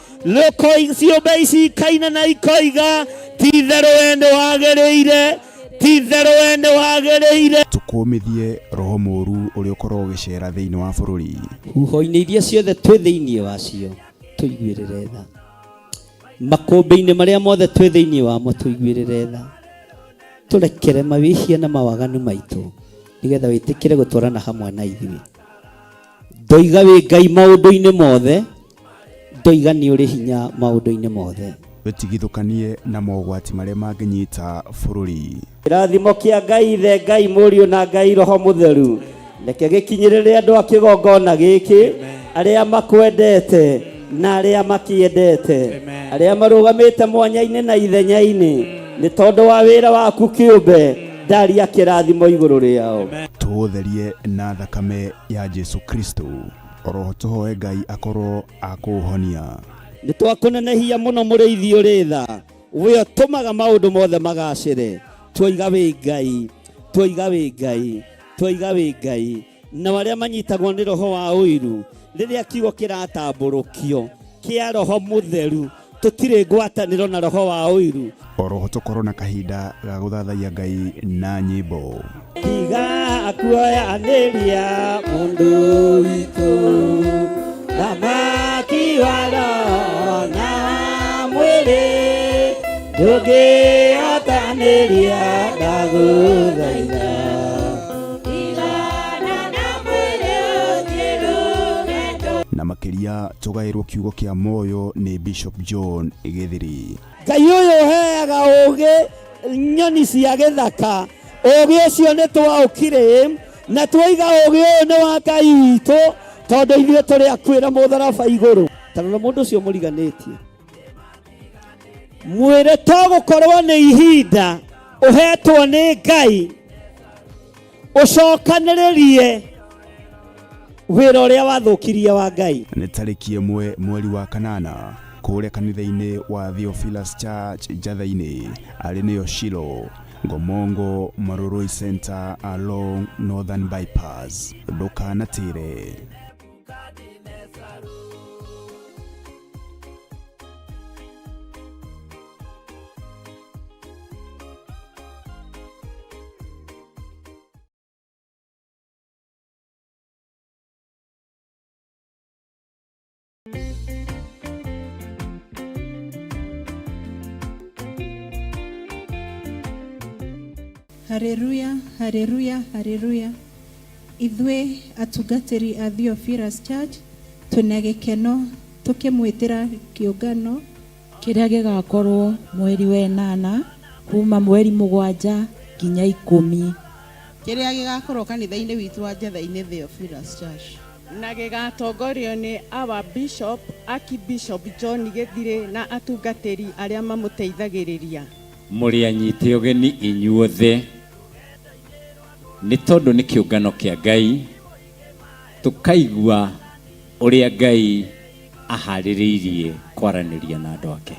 Speaker 4: ciũmbe ici ikaina na ikoiga ti-itherũ we nĩ wagĩrĩire, ti-itherũ we nĩ wagĩrĩire.
Speaker 1: Tũkũmithie roho mũũru ũrĩa ũkorwo ũgĩcera thĩinĩ wa bũrũri.
Speaker 4: Huho-inĩ iria ciothe twĩ thĩinĩ wacio tũiguĩrĩre tha, makũmbĩ-inĩ marĩa mothe twĩ thĩinĩ wamo tũiguĩrĩre tha, tũrekere mawĩhia na mawaganu maitũ nĩgetha wĩtĩkĩre gũtwarana hamwe na ithuĩ. Ndoiga wĩ Ngai maũndũ-inĩ mothe, ndoiga nĩ ũrĩ hinya maũndũ-inĩ mothe.
Speaker 1: Wĩtigithũkanie na mogwati marĩa mangĩnyita bũrũri.
Speaker 4: Kĩrathimo kĩa Ngai Ithe, Ngai Mũriũ na Ngai Roho Mũtheru reke gĩkinyĩrĩre andũ a kĩgongona gĩkĩ, arĩa makwendete na arĩa makĩendete, arĩa marũgamĩte mwanya-inĩ na ithenya-inĩ nĩ tondũ wa wĩra waku kĩũmbe, ndaria kĩrathimo igũrũ rĩao.
Speaker 1: Tũũtherie na thakame ya Jesu Kristo. Oroho tũhoe Ngai akorwo akũhonia.
Speaker 4: Nĩ twakũnenehia mũno mũrĩithi ũrĩ tha, we ũtũmaga maũndũ mothe magacĩre. Twoiga wĩ Ngai, twoiga wĩ Ngai, twoiga wĩ Ngai, na marĩa manyitagwo nĩ roho wa ũiru rĩrĩa kiugo kĩratambũrũkio kĩa Roho Mũtheru, tũtirĩ ngwatanĩro na roho wa ũiru.
Speaker 1: Oroho tũkorwo na kahinda ga gũthathaiya Ngai na nyĩmbo.
Speaker 4: Tiga kuoyanĩria mũndũ witũ, thamaki wa roho na mwĩrĩ, ndũngĩhotanĩria ndagũthaitha. Na makĩria tũgaĩrwo kiugo kĩa moyo nĩ Bishop John Gĩthiri. Ngai ũyũ ũheaga ũũgĩ nyoni cia gĩthaka, ũũgĩ ũcio nĩ twaũkire na twoiga ũũgĩ ũyũ nĩ wa Ngai witũ, tondũ ithuĩ tũrĩ akwĩra mũtharaba igũrũ. Tarora mũndũ ũcio mũriganĩtie, mwĩrĩ to gũkorwo nĩ ihinda ũhetwo nĩ Ngai ũcokanĩrĩrie wĩra ũrĩa wathũkirie wa Ngai.
Speaker 1: Nĩ tarĩki 1 mweri wa kanana kũrĩa kanitha-inĩ wa Theophilus Church Njatha-inĩ arĩ nĩyo Shilo, Ngomongo Marurui Center along Northern Bypass. Ndũkanatĩre.
Speaker 5: Haleluya, haleluya, haleluya. Ithuĩ atungatĩri a Theophilus Church twĩna gĩkeno tũkĩmwĩtĩra kĩũngano
Speaker 6: kĩrĩa gĩgakorwo mweri wa 8 kuma mweri 7 nginya 10,
Speaker 7: kĩrĩa gĩgakorwo kanitha-inĩ witũ wa Njatha-inĩ Theophilus Church,
Speaker 8: na gĩgatongorio nĩ our Bishop Archbishop John Gĩthiri na atungatĩri arĩa mamũteithagĩrĩria.
Speaker 9: Mũrĩ anyite ũgeni inyuothe, nĩ tondũ nĩ kĩũngano kĩa Ngai, tũkaigua ũrĩa Ngai aharĩrĩirie kwaranĩria na andũ ake.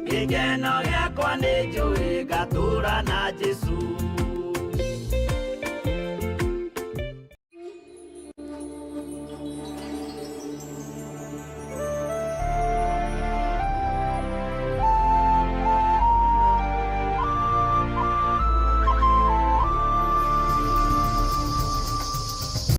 Speaker 2: Gĩkeno gĩakwa nĩ njũĩ ngatũũra na Jesũ.